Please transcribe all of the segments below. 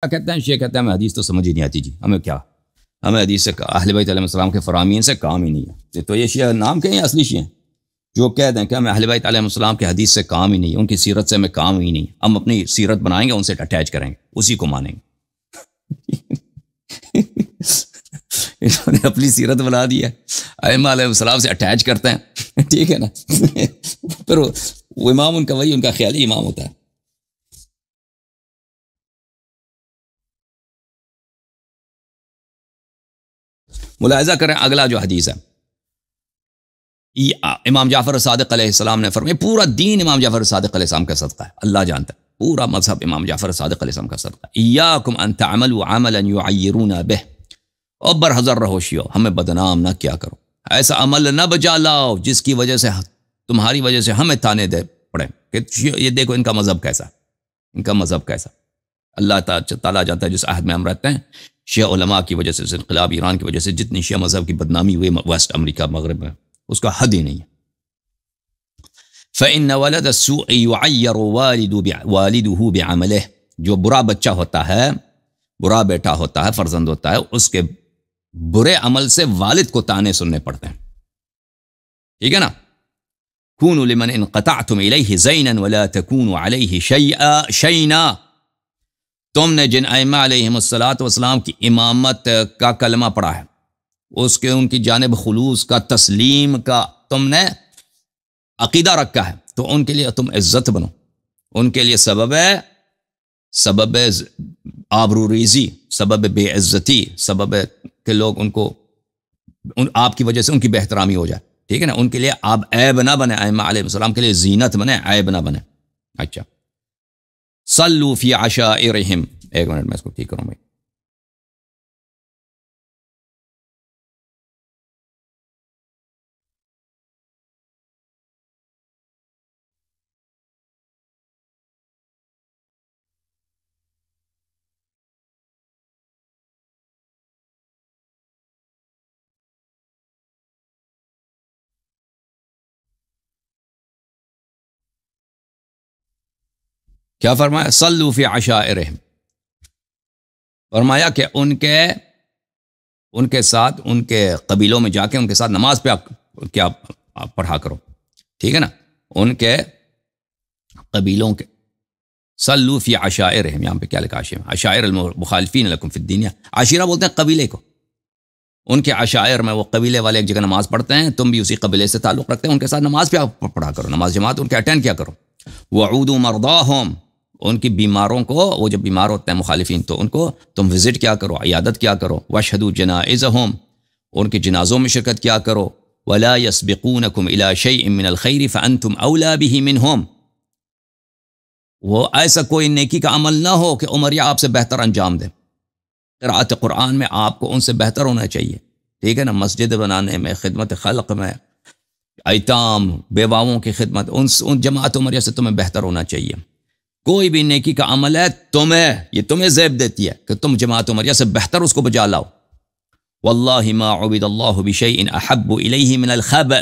کیا کہتے ہیں شیخ کہتے ہیں ہمیں حدیث تو سمجھ ہی نہیں آتی جی، ہمیں کیا، ہمیں حدیث سے اہل بیت علیہ السلام کے فرامین سے کام ہی نہیں ہے۔ تو یہ شیعہ نام کے ہیں اصلی شیعہ جو کہہ دیں کہ ہمیں اہل بیت علیہ السلام کے حدیث سے کام ہی نہیں ہے، ان کی سیرت سے ہمیں کام ہی نہیں، ہم اپنی سیرت بنائیں گے، ان سے اٹیچ کریں گے، اسی کو مانیں گے۔ انہوں نے اپنی سیرت بنا دی ہے، ائمہ علیہ السلام سے اٹیچ کرتے ہیں، ٹھیک ہے نا۔ پھر وہ امام ان کا وہی ان کا خیالی امام ہوتا ہے۔ ملاحظہ کریں اگلا جو حدیث ہے، امام جعفر صادق علیہ السلام نے فرمایا پورا دین امام جعفر صادق علیہ السلام کا صدقہ ہے، اللہ جانتا ہے، پورا مذہب امام جعفر صادق علیہ السلام کا صدقہ ہے۔ ایاکم ان تعملوا عملا یعیرون به، اور برحذر رہو شیعو، ہمیں بدنام نہ کیا کرو، ایسا عمل نہ بجا لاؤ جس کی وجہ سے تمہاری وجہ سے ہمیں تانے دے پڑے کہ یہ دیکھو ان کا مذہب کیسا ہے، ان کا مذہب کیسا۔ اللہ تعالیٰ جانتا ہے جس عہد میں ہم رہتے ہیں، شیعہ علماء کی وجہ سے، انقلاب ایران کی وجہ سے جتنی شیعہ مذہب کی بدنامی ہوئی ویسٹ امریکہ مغرب میں، اس کا حد ہی نہیں ہے۔ فَإِنَّ وَلَدَ السُّوءِ يُعَيَّرُ وَالِدُهُ بِعَمَلِهِ، جو برا بچہ ہوتا ہے، برا بیٹا ہوتا ہے، فرزند ہوتا ہے، اس کے برے عمل سے والد کو تانے سننے پڑتے ہیں، ٹھیک ہے نا۔ كُونُوا لِمَنْ انْقَطَعْتُمْ إِلَيْهِ زَيْنًا وَلَا تَكُونُوا عَلَيْهِ شَيْئًا، تم نے جن ائمہ علیہم السلام کی امامت کا کلمہ پڑھا ہے، اس کے ان کی جانب خلوص کا، تسلیم کا تم نے عقیدہ رکھا ہے، تو ان کے لیے تم عزت بنو، ان کے لیے سبب آبروریزی، سبب بے عزتی، سبب کہ لوگ ان کو آپ کی وجہ سے ان کی بے احترامی ہو جائے، ٹھیک ہے نا، ان کے لیے آپ عیب نہ بنے، ائمہ علیہ السلام کے لیے زینت بنے، عیب نہ بنے۔ اچھا، صلوا فی عشائرہم، ایک منٹ میں اس کو ٹھیک کروں بھائی۔ کیا فرمایا؟ صلوا فی عشائرہم، فرمایا کہ ان کے ساتھ، ان کے قبیلوں میں جا کے ان کے ساتھ نماز پہ کیا پڑھا کرو، ٹھیک ہے نا، ان کے قبیلوں کے۔ صلوا فی عشائرہم، یہاں پہ کیا لکھا عشائر المخالفین لکم فی الدین، عشیرہ بولتے ہیں قبیلے کو، ان کے عشائر میں وہ قبیلے والے ایک جگہ نماز پڑھتے ہیں، تم بھی اسی قبیلے سے تعلق رکھتے ہیں، ان کے ساتھ نماز پہ پڑھا کرو، نماز جماعت ان کے اٹینڈ کیا کرو۔ وعودوا مرضاہم، ان کی بیماروں کو، وہ جب بیمار ہوتے ہیں مخالفین تو ان کو تم وزٹ کیا کرو، عیادت کیا کرو۔ واشہدوا جنائزہم، ان کے جنازوں میں شرکت کیا کرو۔ ولا یسبقونکم الی شیء من الخیر فانتم اولی بہ منہم، وہ ایسا کوئی نیکی کا عمل نہ ہو کہ عمر آپ سے بہتر انجام دے، قرأت قرآن میں آپ کو ان سے بہتر ہونا چاہیے، ٹھیک ہے نا، مسجد بنانے میں، خدمت خلق میں، ایتام بیواؤں کی خدمت، ان جماعت عمریہ سے تمہیں بہتر ہونا چاہیے۔ کوئی بھی نیکی کا عمل ہے یہ تمہیں زیب دیتی ہے کہ تم جماعت عمریہ سے بہتر اس کو بجا لاؤ۔ واللہ ما عبد اللہ بشیء احب الیہ من الخبء،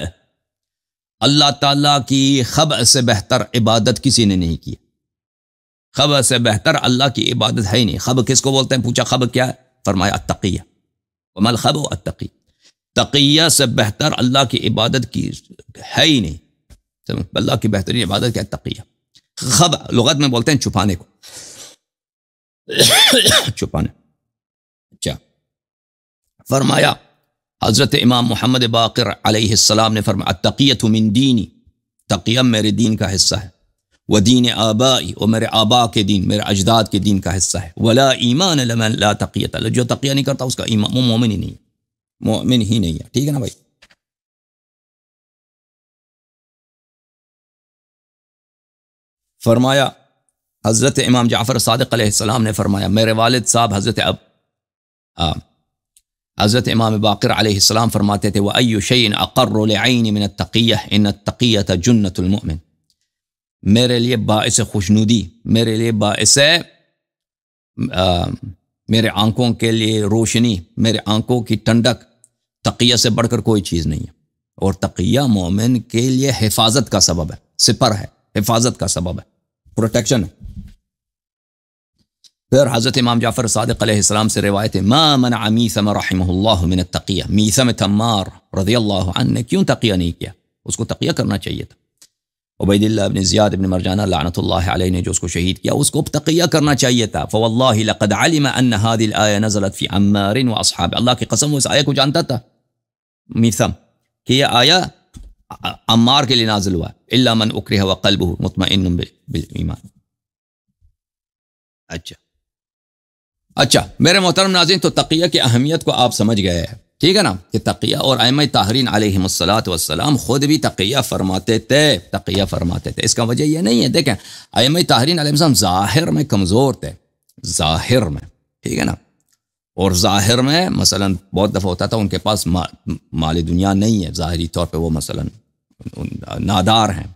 اللہ تعالیٰ کی خبء سے بہتر عبادت کسی نے نہیں کی، خبء سے بہتر اللہ کی عبادت ہے ہی نہیں۔ خبء کس کو بولتے ہیں؟ پوچھا خبء کیا ہے؟ فرمایا التقیہ، وما الخبء التقی، تقیہ سے بہتر اللہ کی عبادت کی ہے ہی نہیں، اللہ کی بہترین عبادت کیا ہے؟ تقیہ۔ خبء لغت میں بولتے ہیں چھپانے کو، چھپانے۔ اچھا، فرمایا حضرت امام محمد باقر علیہ السلام نے فرمایا التقیۃ من دینی، تقیہ میرے دین کا حصہ ہے، ودین آبائی، اور میرے آبا کے دین، میرے اجداد کے دین کا حصہ ہے۔ ولا ایمان لمن لا تقیۃ له، جو تقیہ نہیں کرتا اس کا ایمان، وہ مومن ہی نہیں ہے، مومن ہی نہیں ہے، ٹھیک ہے نا بھائی۔ فرمایا حضرت امام جعفر صادق علیہ السلام نے فرمایا، میرے والد صاحب حضرت امام باقر علیہ السلام فرماتے تھے وَأَيُّ شَيْءٍ أَقَرُّ لِعَيْنِ مِنَ التَّقِيَّةِ إِنَّ التَّقِيَّةَ جُنَّةُ الْمُؤْمِنِ، میرے لیے باعث خوشنودی، میرے لیے باعث میرے آنکھوں کے لیے روشنی، میرے آنکھوں کی ٹھنڈک تقیہ سے بڑھ کر کوئی چیز نہیں ہے، اور تقیہ مومن کے لیے حفاظت کا سبب ہے، سپر ہے، حفاظت کا سبب ہے، پروٹیکشن ہے۔ پھر حضرت امام جعفر صادق علیہ السلام سے روایت ہے ما منع میثم رحمہ اللہ من التقیہ، میثم تمار رضی اللہ عنہ نے کیوں تقیہ نہیں کیا؟ اس کو تقیہ کرنا چاہیے تھا۔ عبید اللہ بن زیاد بن مرجانہ لعنت اللہ علیہ نے جو اس کو شہید کیا، اس کو تقیہ کرنا چاہیے تھا۔ فواللہ لقد علم ان هذه الآية نزلت في عمار واصحاب، اللہ کی قسم وہ اس آیہ کو جانتا تھا میثم کہ یہ آیہ عمار کے لیے نازل ہوا، الا من اکرہ وقلبہ مطمئن بالایمان۔ اچھا میرے محترم ناظرین، تو تقیہ کی اہمیت کو آپ سمجھ گئے ہیں، ٹھیک ہے نا، کہ تقیہ، اور ائمہ طاہرین علیہم الصلاۃ والسلام خود بھی تقیہ فرماتے تھے۔ اس کا وجہ یہ نہیں ہے، دیکھیں ائمہ طاہرین علیہم السلام ظاہر میں کمزور تھے، ظاہر میں، ٹھیک ہے نا، اور ظاہر میں مثلا بہت دفعہ ہوتا تھا ان کے پاس مال دنیا نہیں ہے، ظاہری طور پہ وہ مثلا نادار ہیں،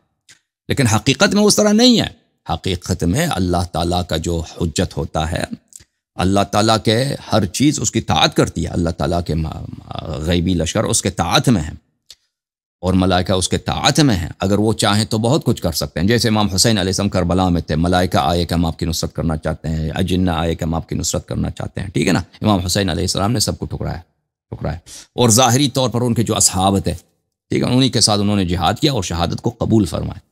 لیکن حقیقت میں اس طرح نہیں ہے۔ حقیقت میں اللہ تعالیٰ کا جو حجت ہوتا ہے، اللہ تعالیٰ کے ہر چیز اس کی طاعت کرتی ہے، اللہ تعالیٰ کے غیبی لشکر اس کے طاعت میں ہیں، اور ملائکہ اس کے طاعت میں ہیں، اگر وہ چاہیں تو بہت کچھ کر سکتے ہیں۔ جیسے امام حسین علیہ السلام کربلا میں تھے، ملائکہ آئے کہ ہم آپ کی نصرت کرنا چاہتے ہیں، اجنہ آئے کہ ہم آپ کی نصرت کرنا چاہتے ہیں، ٹھیک ہے نا، امام حسین علیہ السلام نے سب کو ٹھکرایا، اور ظاہری طور پر ان کے جو اصحاب تھے، ٹھیک ہے، انہی کے ساتھ انہوں نے جہاد کیا اور شہادت کو قبول فرمایا۔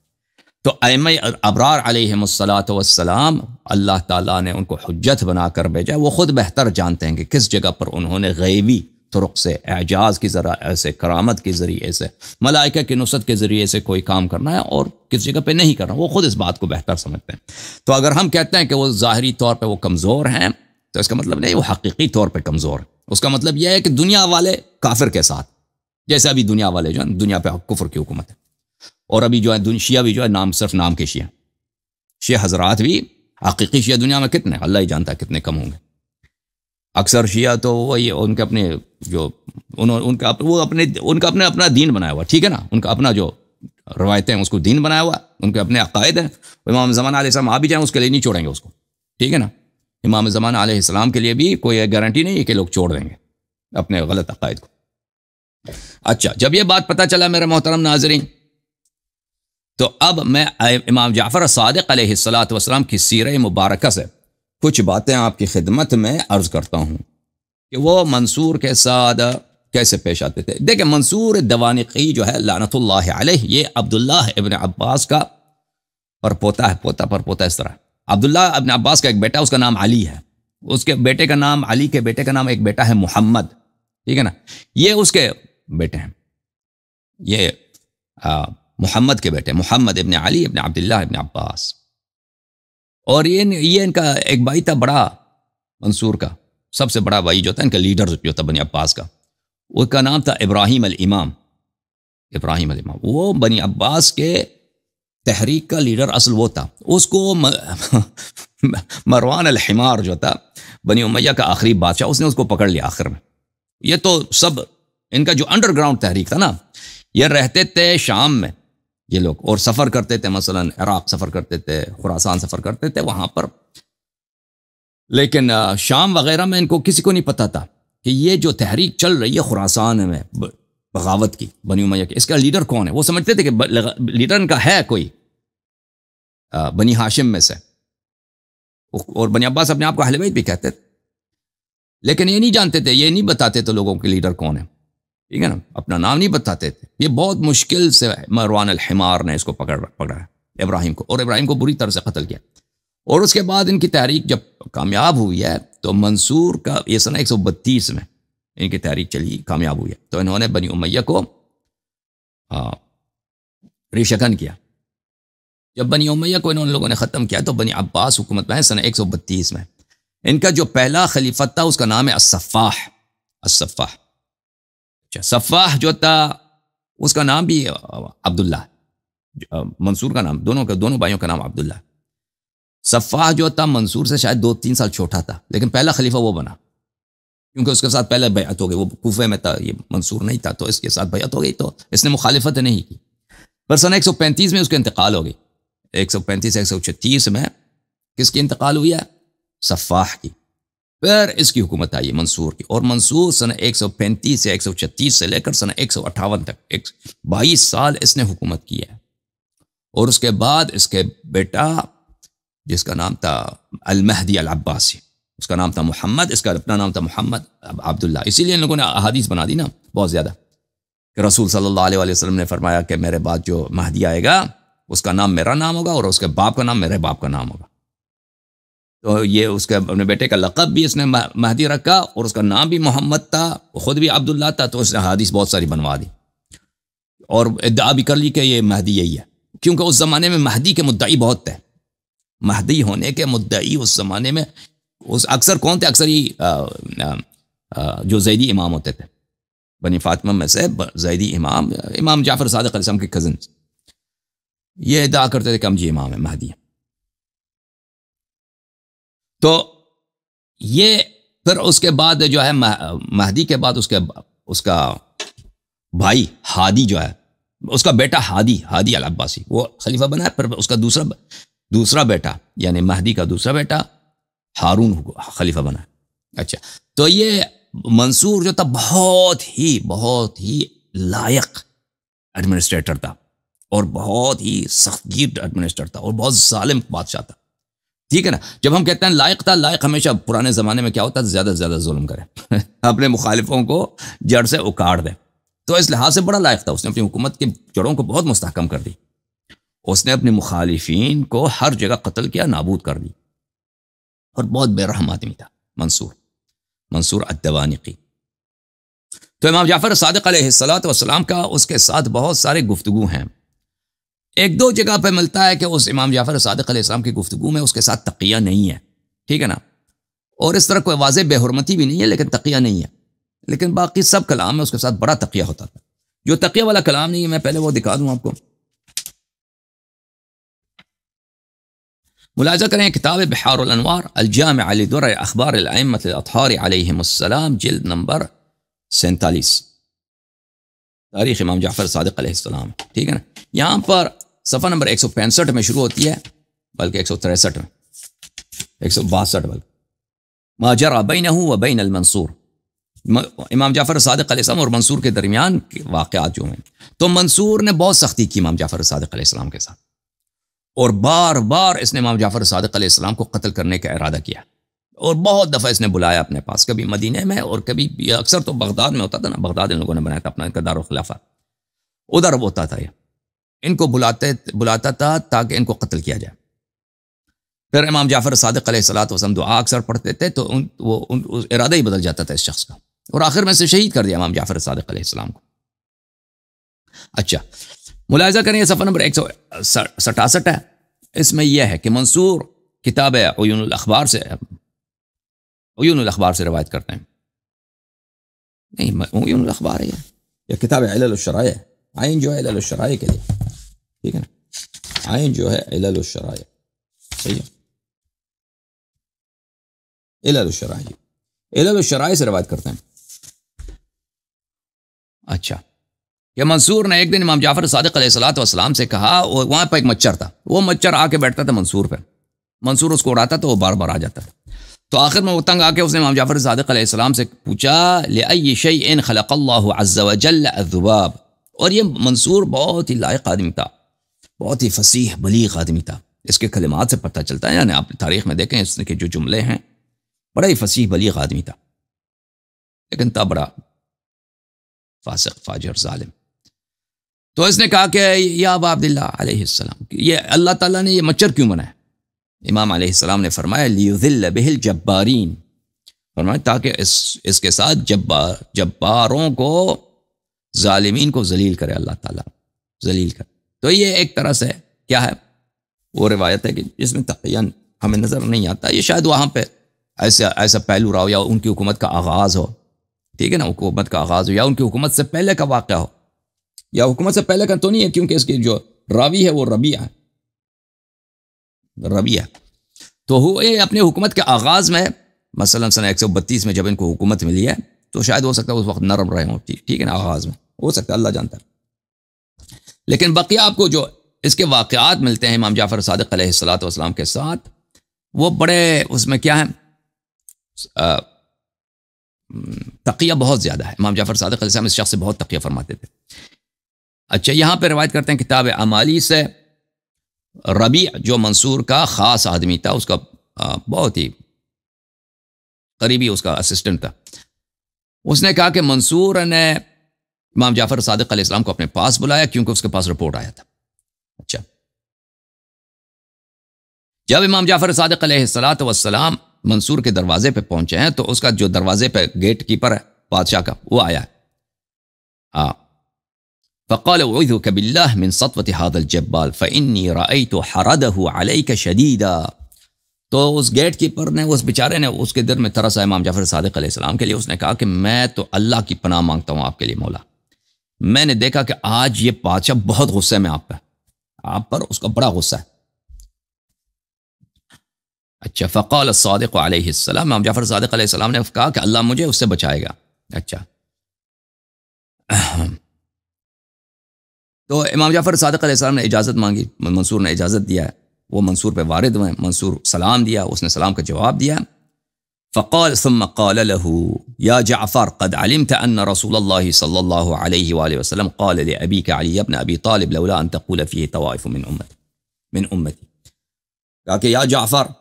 تو ائمہ ابرار علیہم الصلاۃ والسلام اللہ تعالیٰ نے ان کو حجت بنا کر بھیجا، وہ خود بہتر جانتے ہیں کہ کس جگہ پر انہوں نے غیبی طرق سے، اعجاز کی ذرائع سے، کرامت کے ذریعے سے، ملائکہ کی نصرت کے ذریعے سے کوئی کام کرنا ہے اور کس جگہ پہ نہیں کرنا، وہ خود اس بات کو بہتر سمجھتے ہیں۔ تو اگر ہم کہتے ہیں کہ وہ ظاہری طور پہ وہ کمزور ہیں، تو اس کا مطلب نہیں وہ حقیقی طور پہ کمزور ہیں، اس کا مطلب یہ ہے کہ دنیا والے کافر کے ساتھ، جیسے ابھی دنیا والے جو ہیں دنیا پہ کفر کی حکومت ہے، اور ابھی جو ہے شیعہ بھی جو ہے صرف نام کے شیعہ حضرات بھی، حقیقی شیعہ دنیا میں کتنے اللہ ہی جانتا ہے کتنے کم ہوں گے۔ اکثر شیعہ تو وہی ان کے اپنے جو ان کا اپنا دین بنایا ہوا، ٹھیک ہے نا، ان کا اپنا جو روایتیں ہیں اس کو دین بنایا ہوا، ان کے اپنے عقائد ہیں۔ امام زمان علیہ السلام آپ بھی جائیں اس کے لیے نہیں چھوڑیں گے اس کو، ٹھیک ہے نا، امام زمان علیہ السلام کے لیے بھی کوئی گارنٹی نہیں ہے کہ لوگ چھوڑ دیں گے اپنے غلط عقائد کو۔ اچھا، جب یہ بات پتہ چلا میرے محترم ناظرین، تو اب میں امام جعفر صادق علیہ الصلاۃ والسلام کی سیرہ مبارکہ سے کچھ باتیں آپ کی خدمت میں عرض کرتا ہوں کہ وہ منصور کے ساتھ کیسے پیش آتے تھے۔ دیکھیں منصور دوانقی جو ہے لعنت اللہ علیہ، یہ عبداللہ ابن عباس کا پرپوتا ہے، پوتا اس طرح۔ عبداللہ ابن عباس کا ایک بیٹا، اس کا نام علی ہے، اس کے بیٹے کا نام، علی کے بیٹے کا نام، ایک بیٹا ہے محمد، ٹھیک ہے نا، یہ اس کے بیٹے ہیں، یہ محمد کے بیٹے، محمد ابن علی ابن عبداللہ ابن عباس، اور یہ ان کا ایک بھائی تھا بڑا، منصور کا سب سے بڑا بھائی جو تھا، ان کا لیڈر جو تھا بنی عباس کا، اس کا نام تھا ابراہیم الامام۔ وہ بنی عباس کے تحریک کا لیڈر اصل وہ تھا، اس کو مروان الحمار جو تھا بنی امیہ کا آخری بادشاہ، اس نے اس کو پکڑ لیا آخر میں۔ یہ تو سب ان کا جو انڈر گراؤنڈ تحریک تھا نا، یہ رہتے تھے شام میں یہ لوگ، اور سفر کرتے تھے، مثلا عراق سفر کرتے تھے، خراسان سفر کرتے تھے وہاں پر، لیکن شام وغیرہ میں ان کو کسی کو نہیں پتا تھا کہ یہ جو تحریک چل رہی ہے خراسان میں بغاوت کی، بنی امیہ کی، اس کا لیڈر کون ہے۔ وہ سمجھتے تھے کہ لیڈر ان کا ہے کوئی بنی ہاشم میں سے، اور بنی عباس اپنے آپ کو اہل بیت بھی کہتے تھے، لیکن یہ نہیں جانتے تھے، یہ نہیں بتاتے تھے لوگوں کے لیڈر کون ہے، ٹھیک ہے نا، اپنا نام نہیں بتاتے تھے۔ یہ بہت مشکل سے مروان الحمار نے اس کو پکڑا ابراہیم کو، اور ابراہیم کو بری طرح سے قتل کیا، اور اس کے بعد ان کی تحریک جب کامیاب ہوئی ہے تو منصور کا یہ سنہ 132 میں ان کی تحریک چلی، کامیاب ہوئی ہے، تو انہوں نے بنی امیہ کو ریشکن کیا۔ جب بنی امیہ کو انہوں لوگوں نے ختم کیا تو بنی عباس حکومت میں ہے سنہ 132 میں۔ ان کا جو پہلا خلیفہ تھا اس کا نام ہے الصفاح۔ اچھا، صفاح جو تھا اس کا نام بھی عبداللہ، منصور کا نام، دونوں بھائیوں کا نام عبداللہ۔ صفاح جو تھا منصور سے شاید 2-3 سال چھوٹا تھا، لیکن پہلا خلیفہ وہ بنا، کیونکہ اس کے ساتھ پہلے بیعت ہو گئی، وہ کوفے میں تھا، یہ منصور نہیں تھا، تو اس کے ساتھ بیعت ہو گئی، تو اس نے مخالفت نہیں کی۔ پر سنہ 135 میں اس کا انتقال ہو گئی، 135 سے 136 میں کس کی انتقال ہوئی ہے؟ صفاح کی۔ پھر اس کی حکومت آئی منصور کی، اور منصور سنہ 135 سے 136 سے لے کر سنہ 158 تک 22 سال اس نے حکومت کی ہے، اور اس کے بعد اس کے بیٹا جس کا نام تھا المہدی العباسی، اس کا نام تھا محمد، اس کا اپنا نام تھا محمد عبداللہ. اسی لیے ان لوگوں نے احادیث بنا دی نا بہت زیادہ کہ رسول صلی اللہ علیہ وسلم نے فرمایا کہ میرے بعد جو مہدی آئے گا اس کا نام میرا نام ہوگا اور اس کے باپ کا نام میرے باپ کا نام ہوگا. تو یہ اس کے اپنے بیٹے کا لقب بھی اس نے مہدی رکھا اور اس کا نام بھی محمد تھا، خود بھی عبداللہ تھا. تو اس نے حدیث بہت ساری بنوا دی اور ادعا بھی کر لی کہ یہ مہدی یہی ہے، کیونکہ اس زمانے میں مہدی کے مدعی بہت تھے. مہدی ہونے کے مدعی اس زمانے میں اکثر کون تھے؟ اکثر ہی جو زیدی امام ہوتے تھے بنی فاطمہ میں سے، زیدی امام جعفر صادق علیہ السلام کے کزنز، یہ ادعا کرتے تھے کہ ہم جی امام ہیں، مہدی ہیں. تو یہ پھر اس کے بعد جو ہے مہدی کے بعد اس کا بھائی ہادی جو ہے، اس کا بیٹا ہادی العباسی وہ خلیفہ بنا ہے. پھر اس کا دوسرا بیٹا یعنی مہدی کا دوسرا بیٹا ہارون خلیفہ بنا ہے. اچھا، تو یہ منصور جو تھا بہت ہی لائق ایڈمنسٹریٹر تھا اور بہت ہی سخت گیر ایڈمنسٹریٹر تھا اور بہت ظالم بادشاہ تھا. ٹھیک ہے نا؟ جب ہم کہتے ہیں لائق تھا، لائق ہمیشہ پرانے زمانے میں کیا ہوتا ہے؟ زیادہ سے زیادہ ظلم کرے اپنے مخالفوں کو جڑ سے اکاڑ دے. تو اس لحاظ سے بڑا لائق تھا. اس نے اپنی حکومت کی جڑوں کو بہت مستحکم کر دی. اس نے اپنے مخالفین کو ہر جگہ قتل کیا، نابود کر دی، اور بہت بے رحم آدمی تھا منصور الدوانقی. تو امام جعفر صادق علیہ السلام کا اس کے ساتھ بہت سارے گفتگو ہیں. ایک دو جگہ پہ ملتا ہے کہ اس امام جعفر صادق علیہ السلام کی گفتگو میں اس کے ساتھ تقیہ نہیں ہے. ٹھیک ہے نا؟ اور اس طرح کوئی واضح بے حرمتی بھی نہیں ہے لیکن تقیہ نہیں ہے. لیکن باقی سب کلام میں اس کے ساتھ بڑا تقیہ ہوتا تھا. جو تقیہ والا کلام نہیں ہے میں پہلے وہ دکھا دوں آپ کو. ملاحظہ کریں کتاب بحار الانوار الجامع لدرر اخبار الائمۃ الاطہار علیہم السلام، جلد نمبر 47، تاریخ امام جعفر صادق علیہ السلام. ٹھیک ہے نا؟ یہاں پر صفحہ نمبر 165 میں شروع ہوتی ہے، بلکہ 163 میں، 162 بلکہ، ما جرى بینہ و بین المنصور، امام جعفر صادق علیہ السلام اور منصور کے درمیان واقعات جو ہیں. تو منصور نے بہت سختی کی امام جعفر صادق علیہ السلام کے ساتھ، اور بار بار اس نے امام جعفر صادق علیہ السلام کو قتل کرنے کا ارادہ کیا، اور بہت دفعہ اس نے بلایا اپنے پاس، کبھی مدینے میں اور کبھی اکثر تو بغداد میں ہوتا تھا نا. بغداد ان لوگوں نے بنایا تھا اپنا دارالخلافہ، ادھر ہوتا تھا. یہ ان کو بلاتا تھا تاکہ ان کو قتل کیا جائے. پھر امام جعفر صادق علیہ السلام دعا اکثر پڑھتے تھے تو وہ ارادہ ہی بدل جاتا تھا اس شخص کا، اور آخر میں سے شہید کر دیا امام جعفر صادق علیہ السلام کو. اچھا، ملاحظہ کریں صفحہ نمبر 167 ہے. اس میں یہ ہے کہ منصور کتاب عیون الاخبار سے روایت کرتے ہیں. نہیں، عیون الاخبار ہے یہ کتاب علل الشرائع، عین جو ہے علل الشرائع کے لیے. ٹھیک ہے نا؟ عین جو ہے علل الشرائع، صحیح ہے، علل الشرائع سے روایت کرتے ہیں. اچھا، کہ منصور نے ایک دن امام جعفر صادق علیہ السلام سے کہا، وہاں پہ ایک مچھر تھا، وہ مچھر آ کے بیٹھتا تھا منصور پہ، منصور اس کو اڑاتا تو وہ بار بار آ جاتا. تو آخر میں وہ تنگ آ کے اس نے امام جعفر صادق علیہ السلام سے پوچھا، لأی شیء خلق اللہ عز وجل الذباب. اور یہ منصور بہت ہی لائق آدمی تھا، بہت ہی فصیح بلیغ آدمی تھا. اس کے کلمات سے پتہ چلتا ہے، یعنی آپ تاریخ میں دیکھیں اس کے جو جملے ہیں، بڑا ہی فصیح بلیغ آدمی تھا، لیکن تھا بڑا فاسق فاجر ظالم. تو اس نے کہا کہ یا ابا عبداللہ علیہ السلام، یہ اللہ تعالیٰ نے یہ مچھر کیوں بنایا؟ امام علیہ السلام نے فرمایا لیذل بہ الجبارین، فرمایا تاکہ اس کے ساتھ جباروں کو، ظالمین کو ذلیل کرے اللہ تعالیٰ، ذلیل کرے. تو یہ ایک طرح سے کیا ہے، وہ روایت ہے کہ جس میں تقیہ ہمیں نظر نہیں آتا. یہ شاید وہاں پہ ایسا پہلو رہا ہو، یا ان کی حکومت کا آغاز ہو. ٹھیک ہے نا؟ حکومت کا آغاز ہو، یا ان کی حکومت سے پہلے کا واقعہ ہو، یا حکومت سے پہلے کا تو نہیں ہے، کیونکہ اس کی جو راوی ہے وہ ربیعہ ہے. تو ہوئے اپنی حکومت کے آغاز میں، مثلا سنہ 132 میں جب ان کو حکومت ملی ہے، تو شاید ہو سکتا ہے اس وقت نرم رہے ہوں. ٹھیک ہے نا؟ آغاز میں ہو سکتا ہے، اللہ جانتا ہے. لیکن بقیہ آپ کو جو اس کے واقعات ملتے ہیں امام جعفر صادق علیہ السلام کے ساتھ، وہ بڑے، اس میں کیا ہے، تقیہ بہت زیادہ ہے. امام جعفر صادق علیہ السلام اس شخص سے بہت تقیہ فرماتے تھے. اچھا، یہاں پہ روایت کرتے ہیں کتاب اعمالی سے، ربیع جو منصور کا خاص آدمی تھا، اس کا بہت ہی قریبی اس کا اسسٹنٹ تھا، اس نے کہا کہ منصور نے امام جعفر صادق علیہ السلام کو اپنے پاس بلایا کیونکہ اس کے پاس رپورٹ آیا تھا۔ اچھا، جب امام جعفر صادق علیہ السلام منصور کے دروازے پہ پہنچے ہیں تو اس کا جو دروازے پہ گیٹ کیپر ہے بادشاہ کا، وہ آیا ہے۔ فقال اعوذک باللہ من سطوۃ هذا الجبال فانی رأیت حرده علیک شدیدا۔ تو اس گیٹ کیپر نے، اس بیچارے نے، اس کے دل میں ترس آیا امام جعفر صادق علیہ السلام کے لیے۔ اس نے کہا کہ میں تو اللہ کی پناہ مانگتا ہوں آپ کے لیے مولا، میں نے دیکھا کہ آج یہ بادشاہ بہت غصے میں آپ پر اس کا بڑا غصہ ہے۔ اچھا، فقال الصادق علیہ السلام، امام جعفر صادق علیہ السلام نے کہا کہ اللہ مجھے اس سے بچائے گا۔ اچھا، تو امام جعفر صادق علیہ السلام نے اجازت مانگی، منصور نے اجازت دیا ہے، وہ منصور پہ وارد ہوئے، منصور سلام دیا، اس نے سلام کا جواب دیا۔ فقال ثم قال له يا جعفر قد علمت ان رسول الله صلى الله عليه وآله وسلم قال لأبيك علي بن ابي طالب لولا ان تقول فيه طوائف من امتي، کہا کہ یا جعفر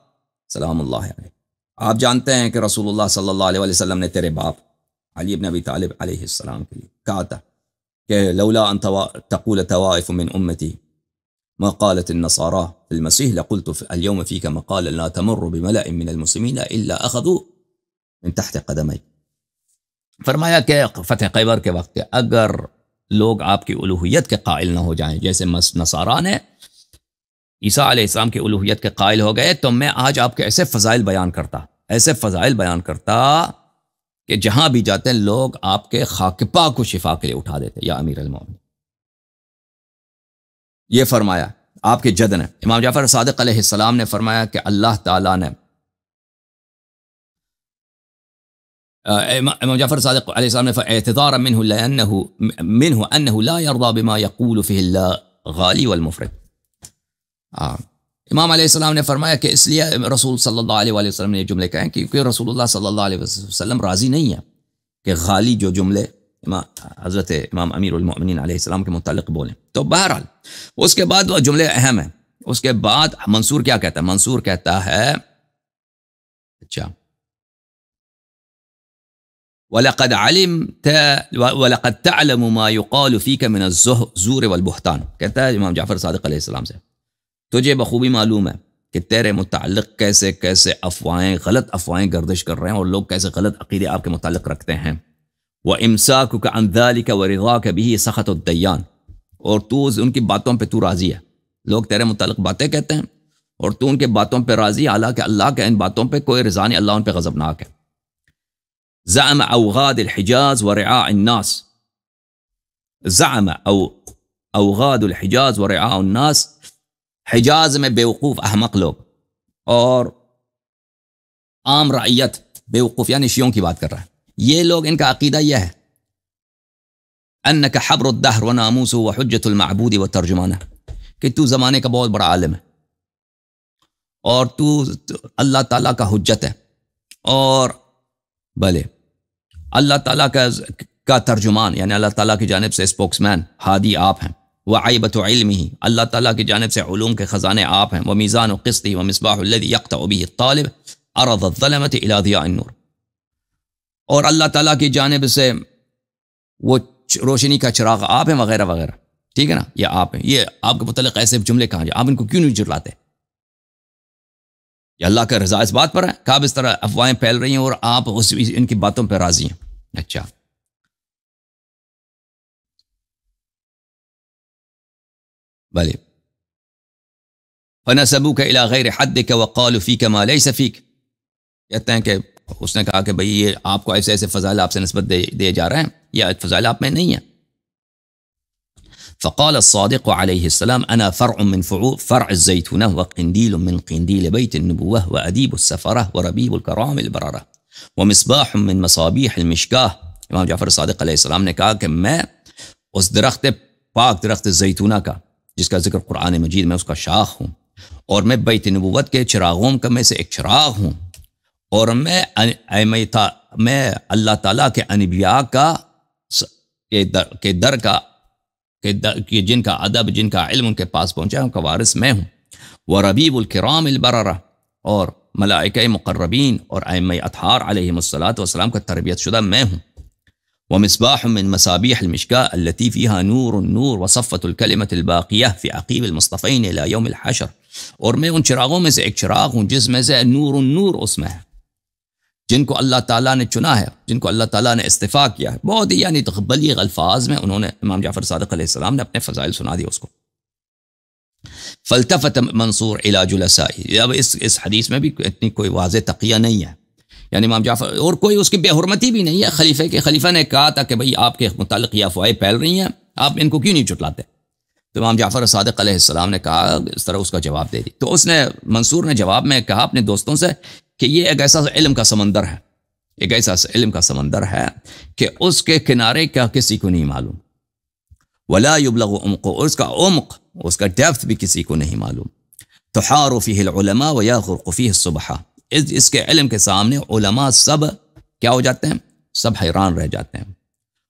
سلام اللہ علیہ، آپ جانتے ہیں کہ رسول اللہ صلی اللہ علیہ وسلم نے تیرے باپ علی بن ابی طالب علیہ السلام کے لیے کہا تھا کہ لولا ان تقول طوائف من امتی ما قالت النصارى في المسيح لقلت اليوم فيك مقالا لا تمر بملأ من المسلمين الا اخذوا من تحت قدمي۔ فرمایا کہ فتح خیبر کے وقت اگر لوگ آپ کی الوہیت کے قائل نہ ہو جائیں، جیسے نصارا نے عیسیٰ علیہ السلام کی الوہیت کے قائل ہو گئے، تو میں آج آپ کے ایسے فضائل بیان کرتا کہ جہاں بھی جاتے ہیں لوگ آپ کے خاک پا کو شفا کے لیے اٹھا دیتے، یا امیر المومنین۔ یہ فرمایا آپ کے جد نے، امام جعفر صادق علیہ السلام نے فرمایا کہ اللہ تعالیٰ نے، امام جعفر صادق علیہ السلام نے اعتذارا منہ انہ لا یرضى بما یقول فیہ الغالی والمفرد۔ امام علیہ السلام نے فرمایا کہ اس لیے رسول صلی اللہ علیہ وسلم نے یہ جملے کہیں کیونکہ رسول اللہ صلی اللہ علیہ وسلم راضی نہیں ہے کہ غالی جو جملے حضرت امام امیر المؤمنین علیہ السلام کے متعلق بولیں۔ تو بہرحال اس کے بعد وہ جملے اہم ہیں۔ اس کے بعد منصور کیا کہتا ہے؟ منصور کہتا ہے اچھا وَلَقَدْ عَلِمْتَ وَلَقَدْ تَعْلَمُ مَا يُقَالُ فِيكَ مِنَ الزُّورِ وَالْبُهْتَانِ، کہتا ہے امام جعفر صادق علیہ السلام سے، تجھے بخوبی معلوم ہے کہ تیرے متعلق کیسے کیسے افواہیں، غلط افواہیں گردش کر رہے ہیں، اور لوگ کیسے غلط عقیدے آپ کے متعلق رکھتے ہیں۔ وَإِمْسَاكُكَ عَنْ ذَلِكَ وَرِضَاكَ بِهِ سَخَطُ الدَّيَّانِ، اور تو ان کی باتوں پہ تو راضی ہے، لوگ تیرے متعلق باتیں کہتے ہیں اور تو ان کے باتوں پہ راضی، حالانکہ اللہ کے ان باتوں پہ کوئی رضا نہیں، اللہ ان پہ غضبناک ہے۔ زعم اوغاد الحجاز ورعاء الناس، زعم اوغاد الحجاز ورعاء الناس، حجاز میں بیوقوف احمق لوگ اور عام رعیت بیوقوف، یعنی شیعوں کی بات کر رہا ہے، یہ لوگ ان کا عقیدہ یہ ہے انک حبر الدہر وناموس وحجت المعبود وترجمانہ، کہ تو زمانے کا بہت بڑا عالم ہے اور تو اللہ تعالیٰ کا حجت ہے، اور بھلے اللہ تعالیٰ کا ترجمان، یعنی اللہ تعالیٰ کی جانب سے اسپوکس مین، ہادی آپ ہیں۔ وعیبت علمہ، اللہ تعالیٰ کی جانب سے علوم کے خزانے آپ ہیں۔ ومیزان قسطہ ومصباح الذی یقطع بہ الطالب عرض الظلمۃ الی ضیاء النور، اور اللہ تعالیٰ کی جانب سے وہ روشنی کا چراغ آپ ہیں، وغیرہ وغیرہ، ٹھیک ہے نا، یہ آپ ہیں۔ یہ آپ کے متعلق ایسے جملے کہاں جائیں، آپ ان کو کیوں نہیں جھٹلاتے؟ یہ اللہ کا رضا اس بات پر ہے کہ آپ اس طرح افواہیں پھیل رہی ہیں اور آپ ان کی باتوں پہ راضی ہیں۔ اچھا، بھلے فَنَسَبُوكَ إِلَى غَيْرِ حَدِّكَ وَقَالُوا فِيكَ مَا لَيْسَ فِيكَ، کہتے ہیں کہ اس نے کہا کہ بھئی یہ آپ کو ایسے ایسے فضائل آپ سے نسبت دے جا رہے ہیں، یا فضائل آپ میں نہیں ہیں۔ فقال الصادق علیہ السلام انا فرع من فرع الزیتونہ وقندیل من قندیل بیت النبوہ وادیب السفرہ وربیب الکرام البررہ ومصباح من مصابیح المشکاہ۔ امام جعفر صادق علیہ السلام نے کہا کہ میں اس درخت پاک، درخت زیتونہ کا، جس کا ذکر قرآن مجید میں، اس کا شاخ ہوں، اور میں بیت نبوت کے چراغوں کا میں سے ایک چراغ ہوں، اور میں اللہ تعالیٰ کے انبیاء کا کے در کا کہ جن کا ادب، جن کا علم ان کے پاس پہنچا ہے، ان کا وارث میں ہوں۔ وربیب الکرام البررہ، اور ملائکہ مقربین اور ائمہ اطہار علیہم الصلاۃ والسلام کا تربیت شدہ میں ہوں۔ ومصباح من مصابیح المشکاة التي فيها نور النور وصفة الكلمة الباقیہ فی عقیب المصطفین الى یوم الحشر، اور میں ان چراغوں میں سے ایک چراغ ہوں جس میں سے نور النور اس میں ہے، جن کو اللہ تعالیٰ نے چنا ہے، جن کو اللہ تعالیٰ نے استفاع کیا ہے۔ بہت ہی یعنی بلیغ الفاظ میں انہوں نے امام جعفر صادق علیہ السلام نے اپنے فضائل سنا دی اس کو۔ فالتفت منصور الى جلسائی، اب اس حدیث میں بھی اتنی کوئی واضح تقیہ نہیں ہے، یعنی امام جعفر اور کوئی اس کی بے حرمتی بھی نہیں ہے خلیفہ کے، خلیفہ نے کہا تھا کہ بھئی آپ کے متعلق یہ افواہیں پھیل رہی ہیں، آپ ان کو کیوں نہیں جھٹلاتے؟ تو امام جعفر صادق علیہ السلام نے کہا، اس طرح اس کا جواب دے دی۔ تو اس نے منصور نے جواب میں کہا اپنے دوستوں سے کہ یہ ایک ایسا علم کا سمندر ہے، ایک ایسا علم کا سمندر ہے کہ اس کے کنارے کا کسی کو نہیں معلوم، ولا یبلغ عمق، اور اس کا عمق، اس کا ڈیپتھ بھی کسی کو نہیں معلوم۔ تحار فیہ العلماء ویغرق فیہ الصبحاء، اس کے علم کے سامنے علماء سب کیا ہو جاتے ہیں؟ سب حیران رہ جاتے ہیں،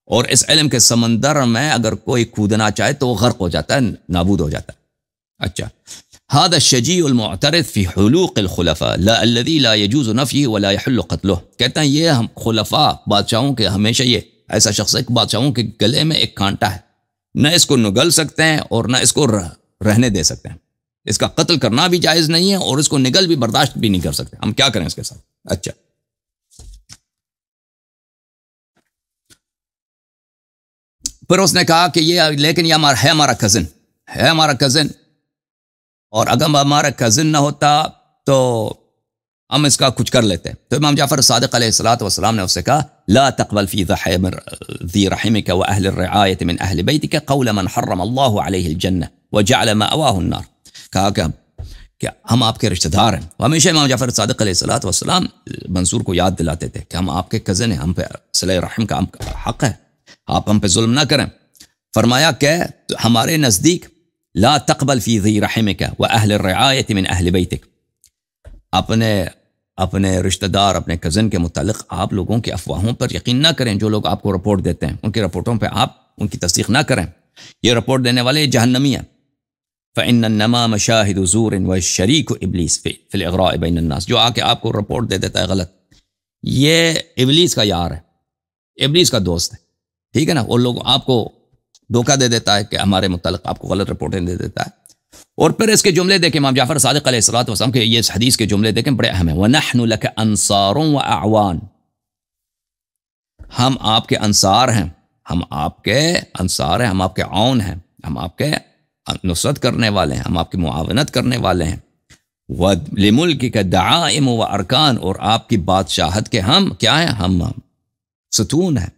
اور اس علم کے سمندر میں اگر کوئی کودنا چاہے تو وہ غرق ہو جاتا ہے، نابود ہو جاتا ہے۔ اچھا، هذا الشجیع المعترض فی حلوق الخلفاء لا الذي لا يجوز نفيه ولا يحل قتله، کہتے ہیں یہ ہم خلفاء بادشاہوں کے ہمیشہ یہ ایسا شخص ہے کہ بادشاہوں کے گلے میں ایک کانٹا ہے، نہ اس کو نگل سکتے ہیں اور نہ اس کو رہنے دے سکتے ہیں، اس کا قتل کرنا بھی جائز نہیں ہے اور اس کو نگل بھی برداشت بھی نہیں کر سکتے، ہم کیا کریں اس کے ساتھ؟ اچھا، پھر اس نے کہا کہ یہ لیکن یہ ہمارا کزن ہے، ہمارا کزن، اور اگر ہمارا کزن نہ ہوتا تو ہم اس کا کچھ کر لیتے۔ تو امام جعفر صادق علیہ الصلاۃ والسلام نے اس سے کہا لا تقبل فی ذی رحمک واہل الرعایۃ من اہل بیتک قول من حرم اللہ علیہ الجنہ وجعل مأواہ النار، کہا کہ ہم آپ کے رشتہ دار ہیں۔ ہمیشہ امام جعفر صادق علیہ الصلاۃ والسلام منصور کو یاد دلاتے تھے کہ ہم آپ کے کزن ہیں، ہم پہ صلہ رحم کا حق ہے، آپ ہم پہ ظلم نہ کریں۔ فرمایا کہ ہمارے نزدیک لا تقبل فی ذی رحمک واہل الرعایۃ من اہل بیتک، اپنے رشتہ دار، اپنے کزن کے متعلق آپ لوگوں کی افواہوں پر یقین نہ کریں، جو لوگ آپ کو رپورٹ دیتے ہیں ان کی رپورٹوں پہ آپ ان کی تصدیق نہ کریں، یہ رپورٹ دینے والے جہنمی ہیں۔ فإن النما مشاہد زور والشریک ابلیس فی الاغراء بین الناس، جو آ کے آپ کو رپورٹ دے دیتا ہے غلط، یہ ابلیس کا یار ہے، ابلیس کا دوست ہے، ٹھیک ہے نا، وہ لوگ آپ کو دھوکہ دے دیتا ہے کہ ہمارے متعلق آپ کو غلط رپورٹیں دے دیتا ہے۔ اور پھر اس کے جملے دیکھیں، امام جعفر صادق علیہ الصلوۃ والسلام کے یہ حدیث کے جملے دیکھیں، بڑے اہم ہیں۔ وَنَحْنُ لَكَ أَنصَارٌ وَأَعْوَانٌ، ہم آپ کے انصار ہیں، ہم آپ کے انصار ہیں، ہم آپ کے عون ہیں، ہم آپ کے نصرت کرنے والے ہیں، ہم آپ کی معاونت کرنے والے ہیں۔ وَلِمُلْكِكَ دَعَائِمُ وَأَرْكَانُ، اور آپ کی بادشاہت کے ہم کیا ہیں؟ ہم ستون ہیں،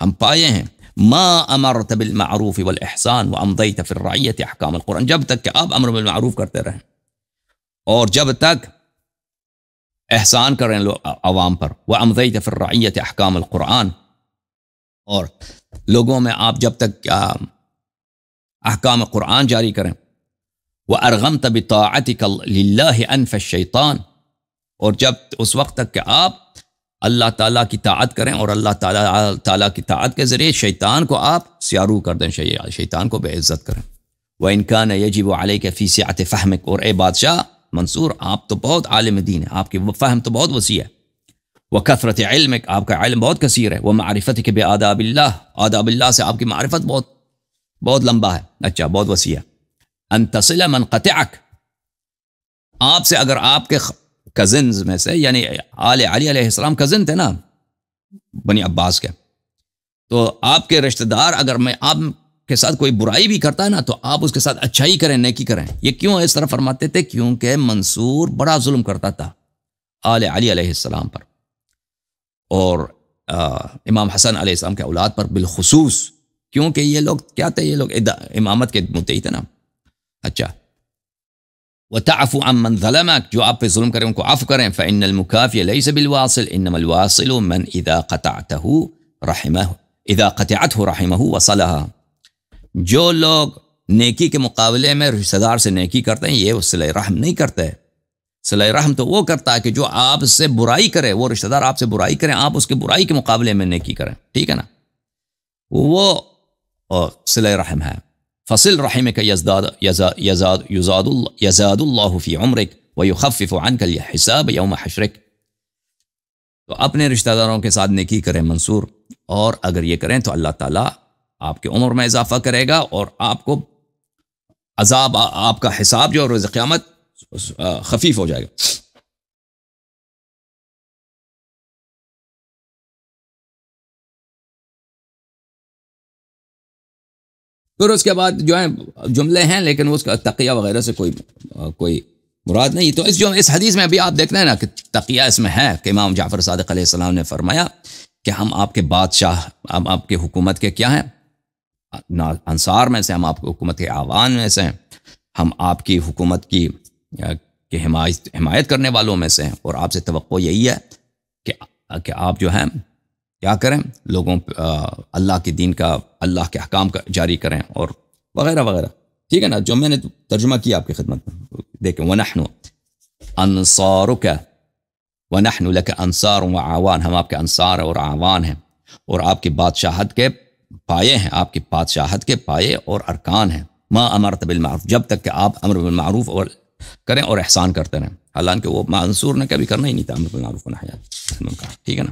ہم پائے ہیں۔ ما امرت بالمعروف والاحسان وامضیت فی الرعیۃ احکام القرآن، جب تک کہ آپ امر بالمعروف کرتے رہیں اور جب تک احسان کریں عوام پر، وامضیت فی الرعیۃ احکام القرآن، اور لوگوں میں آپ جب تک احکام قرآن جاری کریں، وارغمت بطاعتک للہ انف الشیطان، اور جب اس وقت تک کہ آپ اللہ تعالیٰ کی طاعت کریں اور اللہ تعالیٰ کی طاعت کے ذریعے شیطان کو آپ سیارو کر دیں، شیطان کو بے عزت کریں۔ وَإِن كَانَ يَجِبُ عَلَيْكَ فِي سِعَةِ فَهْمِكَ، اور اے بادشاہ منصور آپ تو بہت عالم دین ہے، آپ کی فہم تو بہت وسیع ہے۔ وَكَثْرَةِ عِلْمِكَ، آپ کا علم بہت کثیر ہے۔ وَمَعْرِفَتِكَ بِآدَابِ اللَّهِ، آداب اللہ سے آپ کی معرفت بہت لمبا ہے، اچھا بہت وسیع ہے۔ أَن تَصِلَ مَنْ قَطَعَكَ، آپ سے اگر آپ کے کزنز میں سے، یعنی آل علی علیہ السلام کزن تھے نا بنی عباس کے، تو آپ کے رشتہ دار اگر میں آپ کے ساتھ کوئی برائی بھی کرتا ہے نا تو آپ اس کے ساتھ اچھائی کریں، نیکی کریں۔ یہ کیوں اس طرح فرماتے تھے؟ کیونکہ منصور بڑا ظلم کرتا تھا آل علی علیہ السلام پر، اور امام حسن علیہ السلام کے اولاد پر بالخصوص، کیونکہ یہ لوگ کیا تھے؟ یہ لوگ امامت کے مدعی تھے نا۔ اچھا، وَتَعْفُ عَمَّنْ ظَلَمَكَ، جو آپ پہ ظلم کریں ان کو عفو کریں۔ فَإِنَّ الْمُكَافِيَ لَيْسَ بِالْوَاصِلِ إِنَّمَا الْوَاصِلُ مَنْ إِذَا قَطَعَتْهُ رَحِمَهُ وَصَلَهَا، جو لوگ نیکی کے مقابلے میں رشتہ دار سے نیکی کرتے ہیں یہ صلہ رحم نہیں کرتے۔ صلہ رحم تو وہ کرتا ہے کہ جو آپ سے برائی کرے، وہ رشتہ دار آپ سے برائی کریں، آپ اس کے برائی کے مقابلے میں نیکی کریں، ٹھیک ہے نا، وہ صلہ رحم ہے۔ فصل رحمك يزاد الله في عمرك ويخفف عنك الحساب يوم حشرك. تو اپنے رشتہ داروں کے ساتھ نیکی کریں منصور، اور اگر یہ کریں تو اللہ تعالیٰ آپ کی عمر میں اضافہ کرے گا اور آپ کو عذاب، آپ کا حساب جو ہے روز قیامت خفیف ہو جائے گا. پھر اس کے بعد جو ہے جملے ہیں، لیکن اس کا تقیہ وغیرہ سے کوئی مراد نہیں. تو اس حدیث میں ابھی آپ دیکھ رہے ہیں نا کہ تقیہ اس میں ہے کہ امام جعفر صادق علیہ السلام نے فرمایا کہ ہم آپ کے بادشاہ، ہم آپ کے حکومت کے کیا ہیں، انصار میں سے، ہم آپ کی حکومت کے آوان میں سے ہیں، ہم آپ کی حکومت کی حمایت کرنے والوں میں سے ہیں، اور آپ سے توقع یہی ہے کہ آپ جو ہیں کیا کریں، لوگوں اللہ کے دین کا، اللہ کے احکام کا جاری کریں اور وغیرہ وغیرہ. ٹھیک ہے نا، جو میں نے ترجمہ کیا آپ کی خدمت میں دیکھیں. وَنَحْنُ أَنصَارُكَ وَنَحْنُ لَكَ أَنصَارٌ وَعَوَانٌ، ہم آپ کے انصار اور اعوان ہیں، اور آپ کی بادشاہت کے پائے ہیں، آپ کی بادشاہت کے پائے اور ارکان ہیں. ما امرت بالمعروف، جب تک کہ آپ امر بالمعروف اور کریں اور احسان کرتے رہیں. حالانکہ وہ منصور نے کبھی کرنا ہی نہیں تھا امر بالمعروف و نہی عن المنکر. ٹھیک ہے نا.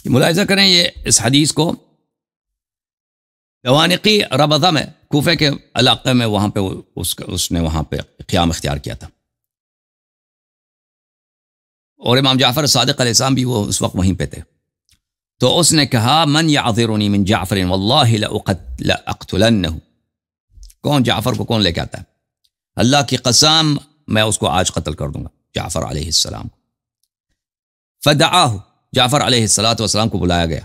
ملاحظہ کریں یہ اس حدیث کو دوانقی ربضہ میں، کوفے کے علاقے میں، وہاں پہ اس نے وہاں پہ قیام اختیار کیا تھا، اور امام جعفر صادق علیہ السلام بھی وہ اس وقت وہیں پہ تھے. تو اس نے کہا من یعذرنی من جعفر واللہ لأقتلنہ، کون جعفر کو کون لے کے آتا ہے، اللہ کی قسم میں اس کو آج قتل کر دوں گا، جعفر علیہ السلام. فدعاہ، جعفر علیہ السلام کو بلایا گیا.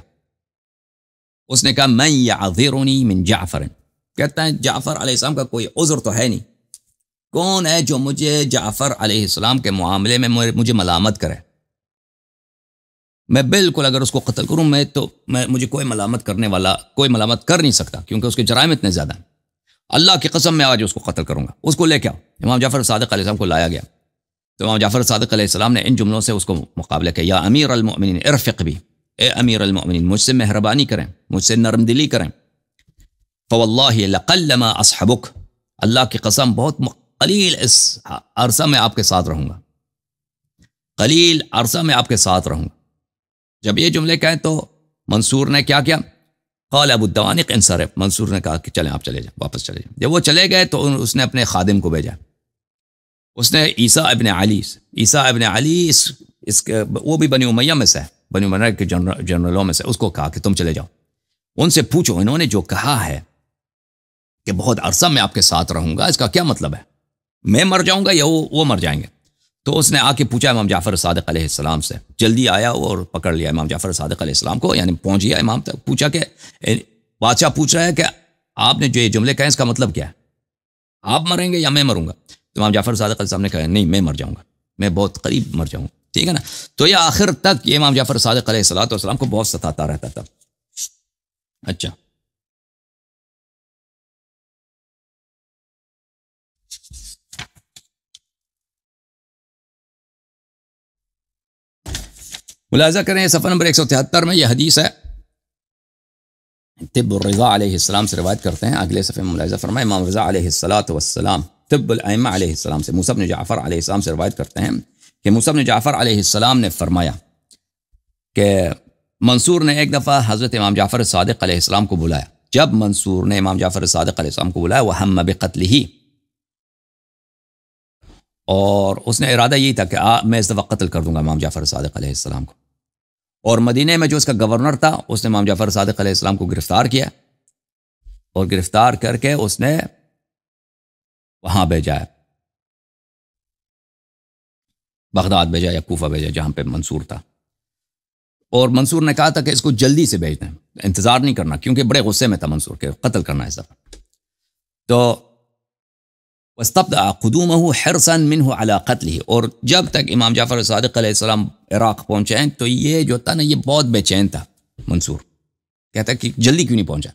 اس نے کہا من یعذرنی من جعفر، کہتا ہے جعفر علیہ السلام کا کوئی عذر تو ہے نہیں، کون ہے جو مجھے جعفر علیہ السلام کے معاملے میں مجھے ملامت کرے. میں بالکل اگر اس کو قتل کروں مجھے کوئی ملامت کرنے والا کوئی ملامت کر نہیں سکتا، کیونکہ اس کے جرائم اتنے زیادہ ہیں. اللہ کی قسم میں آج اس کو قتل کروں گا. اس کو لے کے آؤ. امام جعفر صادق علیہ السلام کو لایا گیا. تو امام جعفر صادق علیہ السلام نے ان جملوں سے اس کو مقابلہ کیا، یا امیر المؤمنین ارفق بھی، اے امیر المؤمنین مجھ سے مہربانی کریں، مجھ سے نرم دلی کریں. فواللہ لقلما اصحبک، اللہ کی قسم بہت قلیل اس عرصہ میں آپ کے ساتھ رہوں گا، قلیل عرصہ میں آپ کے ساتھ رہوں گا. جب یہ جملے کہیں تو منصور نے کیا کیا، قال ابو الدوانق انصرف، منصور نے کہا کہ چلیں آپ چلے جائیں، واپس چلے جائیں. جب وہ چلے گئے تو اس نے اپنے خادم کو بھیجا، اس نے عیسیٰ ابن علی وہ بھی بنی امیہ میں سے ہے، بنی امیہ کے جنرلوں میں سے، اس کو کہا کہ تم چلے جاؤ، ان سے پوچھو انہوں نے جو کہا ہے کہ بہت عرصہ میں آپ کے ساتھ رہوں گا، اس کا کیا مطلب ہے، میں مر جاؤں گا یا وہ مر جائیں گے. تو اس نے آ کے پوچھا امام جعفر صادق علیہ السلام سے، جلدی آیا اور پکڑ لیا امام جعفر صادق علیہ السلام کو، یعنی پہنچ گیا امام تک. پوچھا کہ بادشاہ پوچھ رہا ہے کہ آپ نے جو یہ جملے کہیں اس کا مطلب کیا ہے، آپ مریں گے یا میں مروں گا. تو امام جعفر صادق علیہ السلام نے کہا نہیں میں مر جاؤں گا، میں بہت قریب مر جاؤں گا. ٹھیک ہے نا. تو یہ آخر تک یہ امام جعفر صادق علیہ السلام کو بہت ستاتا رہتا تھا. اچھا ملاحظہ کریں صفحہ نمبر 173 میں یہ حدیث ہے، طب الرضا علیہ السلام سے روایت کرتے ہیں. اگلے صفحے میں ملاحظہ فرمائیں امام رضا علیہ السلام طب الائمہ علیہ السلام سے، موسیٰ بن جعفر علیہ السلام سے روایت کرتے ہیں کہ موسیٰ بن جعفر علیہ السلام نے فرمایا کہ منصور نے ایک دفعہ حضرت امام جعفر صادق علیہ السلام کو بلایا. جب منصور نے امام جعفر صادق علیہ السلام کو بلایا وَهَمَّ بِقَتْلِهِ، اور اس نے ارادہ یہی تھا کہ میں اس دفعہ قتل کر دوں گا امام جعفر صادق علیہ السلام کو. اور مدینہ میں جو اس کا گورنر تھا اس نے امام جعفر صادق علیہ السلام کو گرفتار کیا، اور گرفتار کر کے اس نے وہاں بھیجا ہے، بغداد بھیجا یا کوفہ بھیجا جہاں پہ منصور تھا. اور منصور نے کہا تھا کہ اس کو جلدی سے بھیج دیں، انتظار نہیں کرنا، کیونکہ بڑے غصے میں تھا منصور کے، قتل کرنا ہے اس دفعہ. تو وَاسْتَبْدَأَ قُدُومَهُ حِرْصًا مِنْهُ عَلَىٰ قَتْلِهِ، اور جب تک امام جعفر صادق علیہ السلام عراق پہنچے ہیں تو یہ جو تھا نا یہ بہت بے چین تھا. منصور کہتا ہے کہ جلدی کیوں نہیں پہنچا.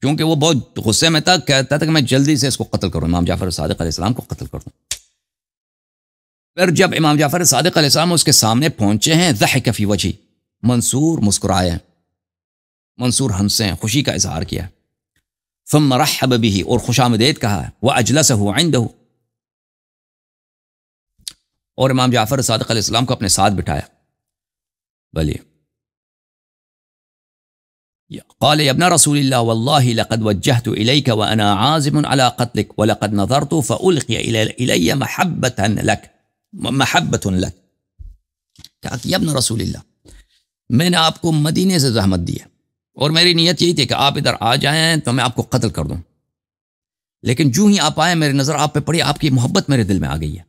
کیونکہ وہ بہت غصے میں تھا، کہتا تھا کہ میں جلدی سے اس کو قتل کروں، امام جعفر صادق علیہ السلام کو قتل کر دوں۔ پھر جب امام جعفر صادق علیہ السلام اس کے سامنے پہنچے ہیں، ضحک فی وجہی، منصور مسکرائے ہیں، منصور ہنسے ہیں، خوشی کا اظہار کیا، ثم رحب به، اور خوش آمدید کہا، واجلسه عنده، اور امام جعفر صادق علیہ السلام کو اپنے ساتھ بٹھایا۔ بلی قال يا ابن رسول الله والله لقد وجهت إليك وأنا عازم على قتلك ولقد نظرت فألقي إلي محبة لك کہا کہ ابن رسول اللہ، میں نے آپ کو مدینے سے زحمت دی ہے اور میری نیت یہی تھی کہ آپ ادھر آ جائیں تو میں آپ کو قتل کر دوں، لیکن جو ہی آپ آئے میری نظر آپ پہ پڑی، آپ کی محبت میرے دل میں آ گئی ہے۔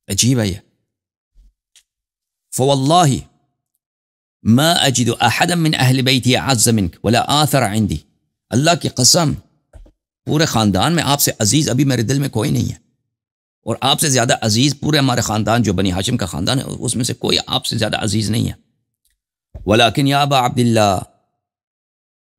عجیب ہے یہ۔ فواللہ ما اجد احدا من اہل بیتی اعز منک ولا آثر عندی، اللہ کی قسم پورے خاندان میں آپ سے عزیز ابھی میرے دل میں کوئی نہیں ہے، اور آپ سے زیادہ عزیز پورے ہمارے خاندان جو بنی ہاشم کا خاندان ہے اس میں سے کوئی آپ سے زیادہ عزیز نہیں ہے۔ ولیکن یا ابا عبداللہ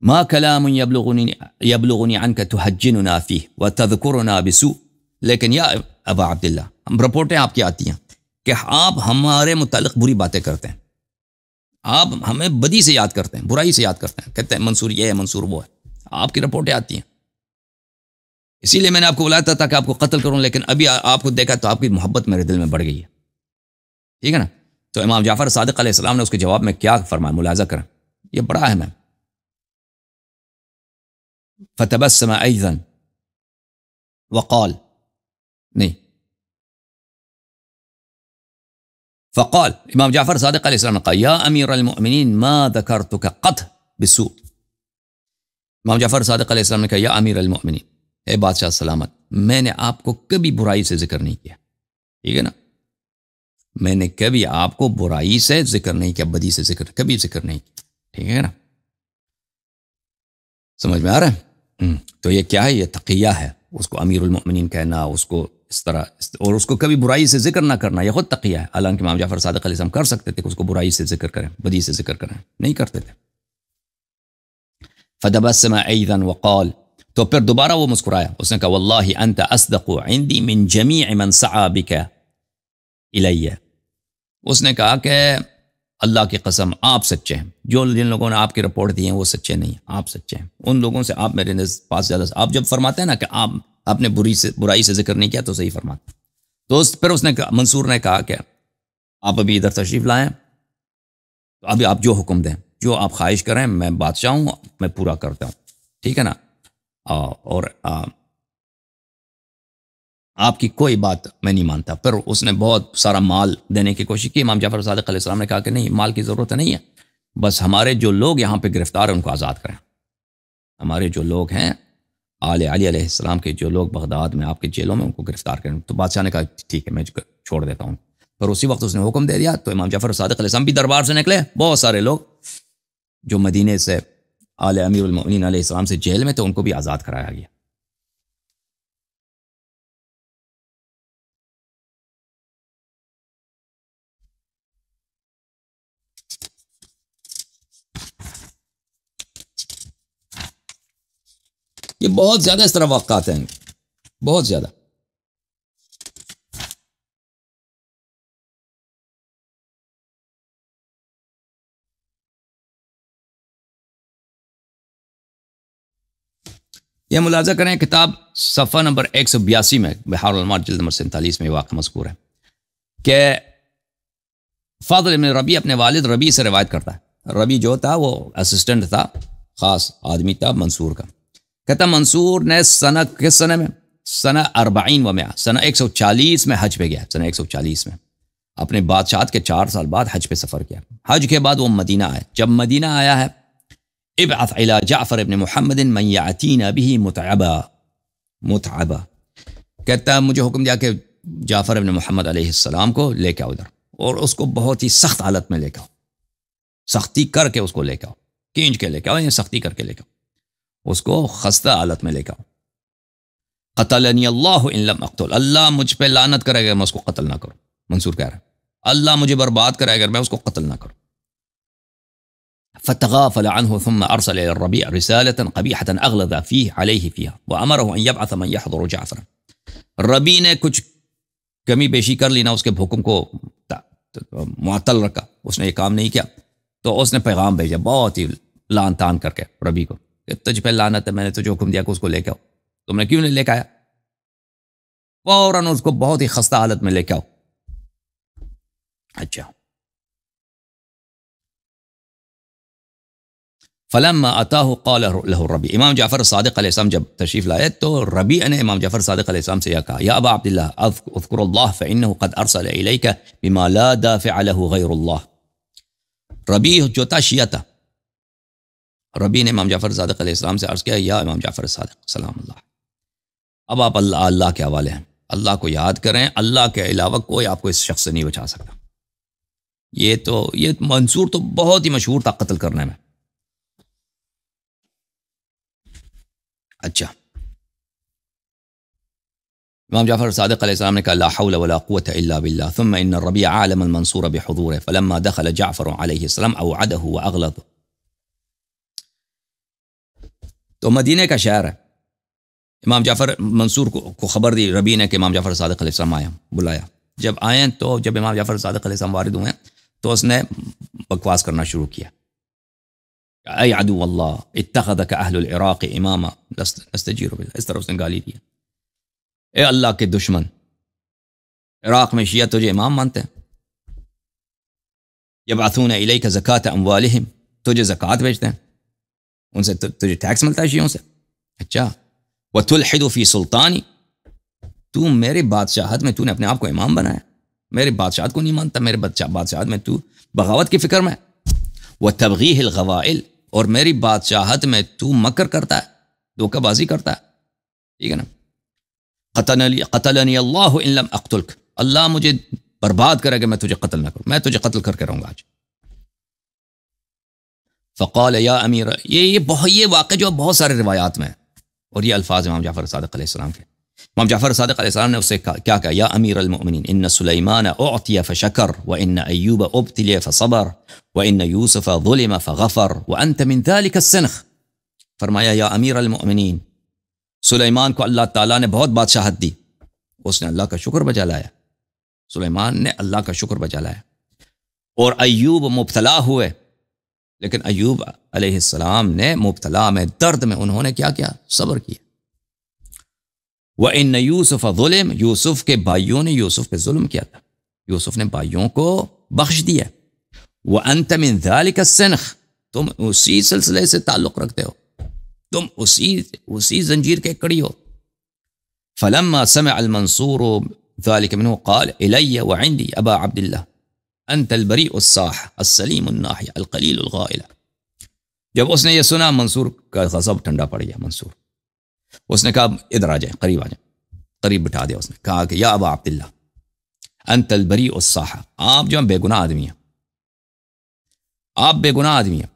ما کلام یبلغنی عنک تحجننا فیہ وتذکرنا بسوء، لیکن یا ابا عبداللہ، ہم رپورٹیں آپ کی آتی ہیں کہ آپ ہمارے متعلق بری باتیں کرتے ہیں، آپ ہمیں بدی سے یاد کرتے ہیں، برائی سے یاد کرتے ہیں، کہتے ہیں منصور یہ ہے، منصور وہ ہے، آپ کی رپورٹیں آتی ہیں، اسی لیے میں نے آپ کو بلایا تھا کہ آپ کو قتل کروں، لیکن ابھی آپ کو دیکھا تو آپ کی محبت میرے دل میں بڑھ گئی ہے۔ ٹھیک ہے نا؟ تو امام جعفر صادق علیہ السلام نے اس کے جواب میں کیا فرمایا، ملاحظہ کریں، یہ بڑا اہم ہے۔ فتبسم ایضا وقال، نہیں، فقال، امام جعفر صادق علیہ السلام نے کہا یا امیر المؤمنین ما ذکرتک قط بسوء، امام جعفر صادق علیہ السلام نے کہا یا امیر المؤمنین، اے بادشاہ سلامت، میں نے آپ کو کبھی برائی سے ذکر نہیں کیا، ٹھیک ہے نا، میں نے کبھی آپ کو برائی سے ذکر نہیں کیا، بدی سے کبھی ذکر نہیں کیا، ٹھیک ہے نا، سمجھ میں آ رہا ہے؟ تو یہ کیا ہے؟ یہ تقیہ ہے، اس کو امیر المؤمنین کہنا، اس کو اس طرح، اور اس کو کبھی برائی سے ذکر نہ کرنا، یہ خود تقیہ ہے۔ حالانکہ امام جعفر صادق علیہ السلام کر سکتے تھے کہ اس کو برائی سے ذکر کریں، بدی سے ذکر کریں، نہیں کرتے تھے۔ فتبسم ایضا وقال، تو پھر دوبارہ وہ مسکرایا، اس نے کہا واللہ انت اصدق عندی من جمیع من سعی بک الی، اس نے کہا کہ اللہ کی قسم آپ سچے ہیں، جن لوگوں نے آپ کی رپورٹ دی ہیں وہ سچے نہیں ہیں، آپ سچے ہیں، ان لوگوں سے آپ میرے پاس زیادہ، آپ جب فرماتے ہیں نا کہ آپ نے برائی سے ذکر نہیں کیا تو صحیح فرماتے۔ تو پھر اس نے کہا، منصور نے کہا کہ آپ ابھی ادھر تشریف لائیں، تو ابھی آپ جو حکم دیں، جو آپ خواہش کریں، میں بادشاہ ہوں، میں پورا کرتا ہوں، ٹھیک ہے نا، اور آپ کی کوئی بات میں نہیں مانتا۔ پھر اس نے بہت سارا مال دینے کی کوشش کی، امام جعفر صادق علیہ السلام نے کہا کہ نہیں، مال کی ضرورت نہیں ہے، بس ہمارے جو لوگ یہاں پہ گرفتار ہیں ان کو آزاد کریں، ہمارے جو لوگ ہیں آل علی علیہ السلام کے جو لوگ بغداد میں آپ کے جیلوں میں، ان کو گرفتار کریں۔ تو بادشاہ نے کہا ٹھیک ہے، میں چھوڑ دیتا ہوں، پر اسی وقت اس نے حکم دے دیا، تو امام جعفر صادق علیہ السلام بھی دربار سے نکلے، بہت سارے لوگ جو مدینے سے آل امیر المؤمنین علیہ السلام سے جیل میں تھے ان کو بھی آزاد کرایا گیا۔ یہ بہت زیادہ اس طرح واقعات ہیں، بہت زیادہ۔ یہ ملاحظہ کریں، کتاب صفحہ نمبر 182 میں، بحار الانوار جلد نمبر 47 میں واقعہ مذکور ہے کہ فاضل ابن ربیع اپنے والد ربیع سے روایت کرتا ہے، ربیع جو تھا وہ اسسٹنٹ تھا، خاص آدمی تھا منصور کا، کہتا منصور نے کس سنہ میں، سنہ 40 و 100، سنہ 140 میں حج پہ گیا، سنہ 140 میں اپنے بادشاہت کے 4 سال بعد حج پہ سفر کیا۔ حج کے بعد وہ مدینہ آیا، جب مدینہ آیا ہے، ابعث الى جعفر ابن محمد من یعتینا به متعبا، کہتا ہے مجھے حکم دیا کہ جعفر ابن محمد علیہ السلام کو لے کے آؤ ادھر، اور اس کو بہت ہی سخت حالت میں لے کے آؤ، سختی کر کے اس کو لے کے آؤ، کھینچ کے لے کے آؤ، یا سختی کر کے لے کے آؤ، اس کو خستہ حالت میں لے کے آؤ۔ قتلنی اللہ ان لم اقتل، اللہ مجھ پہ لعنت کرے اگر میں اس کو قتل نہ کروں، منصور کہہ رہا ہے اللہ مجھے برباد کرے اگر میں اس کو قتل نہ کروں۔ فتغافل عنه ثم ارسل الى الربيع رساله قبيحه اغلظ فيه عليه فيها وامره ان يبعث من يحضر جعفر. ربی نے کچھ کمی بیشی کر لی نا، اس کے حکم کو معطل رکھا، اس نے یہ کام نہیں کیا، تو اس نے پیغام بھیجا بہت ہی لان تان کر کے ربی کو کہ تجھ پہ لعنت ہے، میں نے تجھے حکم دیا کہ اس کو لے کے آؤ، تم نے کیوں نہیں لے کے آیا؟ فوراً اس کو بہت ہی خستہ حالت میں لے کے آؤ. اچھا، فلما اتاه قال له الربيع، امام جعفر صادق علیہ السلام جب تشریف لائے تو ربیع نے امام جعفر صادق علیہ السلام سے یہ کہا، یا ابا عبد الله اذكر الله فانه قد ارسل اليك بما لا دافع له غير الله. ربیع جو تھا شیعہ تھا، ربیع نے امام جعفر صادق علیہ السلام سے عرض کیا، یا امام جعفر صادق سلام اللہ، اب آپ اللہ کے حوالے ہیں، اللہ کو یاد کریں، اللہ کے علاوہ کوئی آپ کو اس شخص سے نہیں بچا سکتا. یہ منصور تو بہت ہی مشہور تھا قتل کرنے میں. اچھا، امام جعفر صادق علیہ السلام نے کہا لا حول ولا قوة الا بالله ثم ان الربيع عالم المنصور بحضوره فلما دخل جعفر علیہ السلام اوعده واغلظ. تو مدینے کا شہر ہے، امام جعفر منصور کو خبر دی ربیع نے کہ امام جعفر صادق علیہ السلام آئے، بلایا. جب آئے تو جب امام جعفر صادق علیہ السلام وارد ہوئے تو اس نے بکواس کرنا شروع کیا، اے عدو اللہ اتخذک اہل العراق اماما نستجیر باللہ، اس طرح اس نے گالی دیا، اے اللہ کے دشمن، عراق میں شیعہ تجھے امام مانتے ہیں، یبعثون الیک زکاة اموالہم، تجھے زکوٰۃ بھیجتے ہیں، ان سے تجھے ٹیکس ملتا ہے شیعوں سے. اچھا، وتلحد فی سلطانی، تو میرے بادشاہت میں تو نے اپنے آپ کو امام بنایا، میرے بادشاہت کو نہیں مانتا، میرے بادشاہت میں تو بغاوت کی فکر میں. وتبغیہ الغوائل، اور میری بادشاہت میں تو مکر کرتا ہے، دھوکہ بازی کرتا ہے، ٹھیک ہے نا. قتلنی اللہ ان لم اقتلک، اللہ مجھے برباد کرے کہ میں تجھے قتل نہ کروں، میں تجھے قتل کر کے رہوں گا آج. فقال یا امیر، یہ واقعہ جو بہت سارے روایات میں ہے، اور یہ الفاظ امام جعفر صادق علیہ السلام کے. امام جعفر صادق علیہ السلام نے اس سے کیا کہا، یا امیر المؤمنین ان سلیمان اعطی فشکر وان ایوب ابتلی فصبر وان یوسف ظلم فغفر وانت من ذلك السنخ. فرمایا یا امیر المؤمنین، سلیمان کو اللہ تعالیٰ نے بہت بادشاہت دی، اس نے اللہ کا شکر بجا لایا، سلیمان نے اللہ کا شکر بجا لایا. اور ایوب مبتلا ہوئے، لیکن ایوب علیہ السلام نے مبتلا میں، درد میں انہوں نے کیا کیا؟ صبر کیا. وَإِنَّ يُوسُفَ ظُلِمَ، یوسف کے بھائیوں نے یوسف پہ ظلم کیا تھا، یوسف نے بھائیوں کو بخش دیا. وَأَنْتَ مِنْ ذَلِكَ السِّنْخ، تم اسی سلسلے سے تعلق رکھتے ہو، تم اسی زنجیر کے کڑی ہو. فَلَمَّا سَمِعَ الْمَنْصُورُ ذَلِكَ مِنْهُ قَالَ إِلَيَّ وَعِنْدِي أَبَا عَبْدِ اللَّهِ أَنْتَ الْبَرِيءُ الصَّاحِ السَّلِيمُ النَّاحِيَ الْقَلِيلُ الْغَائِلَ. جب اس نے یہ سنا، منصور کا غضب ٹھنڈا پڑ گیا. منصور، اس نے کہا ادھر آ جائے، قریب آ جائے، قریب بٹھا دیا. اس نے کہا کہ یا ابا عبد اللہ انت البریء الصاح، آپ جو بے گناہ آدمی ہیں، آپ بے گناہ آدمی ہیں.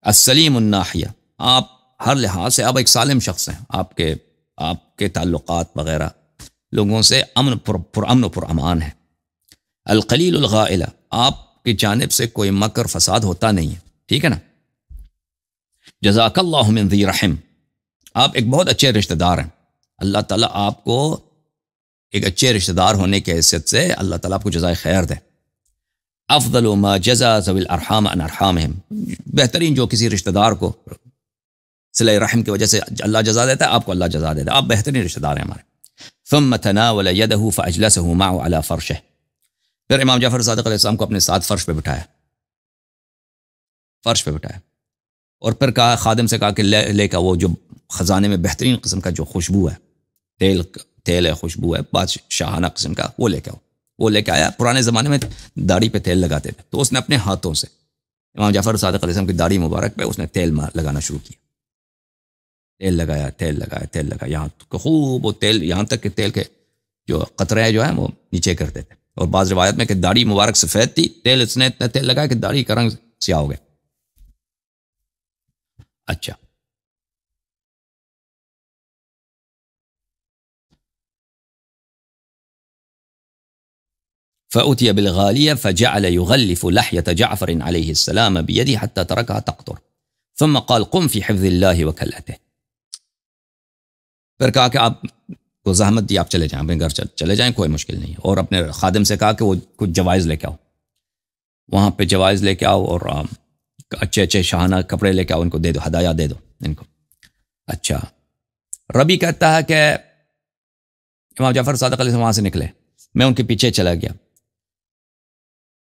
السلیم الناحیہ، آپ ہر لحاظ سے آپ ایک سالم شخص ہیں، آپ کے تعلقات وغیرہ لوگوں سے پر امن و امان ہے. القلیل الغائلہ، آپ کی جانب سے کوئی مکر فساد ہوتا نہیں ہے، ٹھیک ہے نا. جزاک اللہ من ذی رحم، آپ ایک بہت اچھے رشتہ دار ہیں، اللہ تعالیٰ آپ کو ایک اچھے رشتہ دار ہونے کے حیثیت سے اللہ تعالیٰ آپ کو جزائے خیر دے. افضل ما جزا ذوی الارحام عن ارحامہم، بہترین جو کسی رشتہ دار کو صلہ رحم کی وجہ سے اللہ جزا دیتا ہے، آپ کو اللہ جزا دیتا ہے، آپ بہترین رشتہ دار ہیں ہمارے. ثم تناول يده فاجلسه معه على فرشه، پھر امام جعفر صادق علیہ السلام کو اپنے ساتھ فرش پہ بٹھایا، فرش پہ بٹھایا، اور پھر کہا، خادم سے کہا کہ لے کا وہ جو خزانے میں بہترین قسم کا جو خوشبو ہے، تیل ہے، خوشبو ہے، بادشاہانہ قسم کا، وہ لے کے آؤ. وہ لے کے آیا. پرانے زمانے میں داڑھی پہ تیل لگاتے تھے، تو اس نے اپنے ہاتھوں سے امام جعفر صادق علیہ السلام کی داڑھی مبارک پہ اس نے تیل لگانا شروع کیا. تیل لگایا یہاں خوب وہ تیل، یہاں تک کہ تیل کے جو قطرے جو ہیں وہ نیچے کرتے تھے. اور بعض روایت میں کہ داڑھی مبارک سفید تھی، تیل اس نے اتنا تیل لگایا کہ داڑھی کا رنگ سیاہ ہو گیا. اچھا، فأتي بالغالية فجعل يغلف لحية جعفر عليه السلام بيده حتى تركها تقطر ثم قال قم في حفظ الله وكلته. پھر کہا کہ آپ کو زحمت دی، آپ چلے جائیں، اپنے گھر چلے جائیں، کوئی مشکل نہیں ہے. اور اپنے خادم سے کہا کہ وہ کچھ جوائز لے کے آؤ، وہاں پہ جوائز لے کے آؤ اور اچھے اچھے شاہانہ کپڑے لے کے آؤ، ان کو دے دو، ہدایہ دے دو ان کو. اچھا، ربی کہتا ہے کہ امام جعفر صادق علیہ السلام وہاں سے نکلے، میں ان کے پیچھے چلا گیا.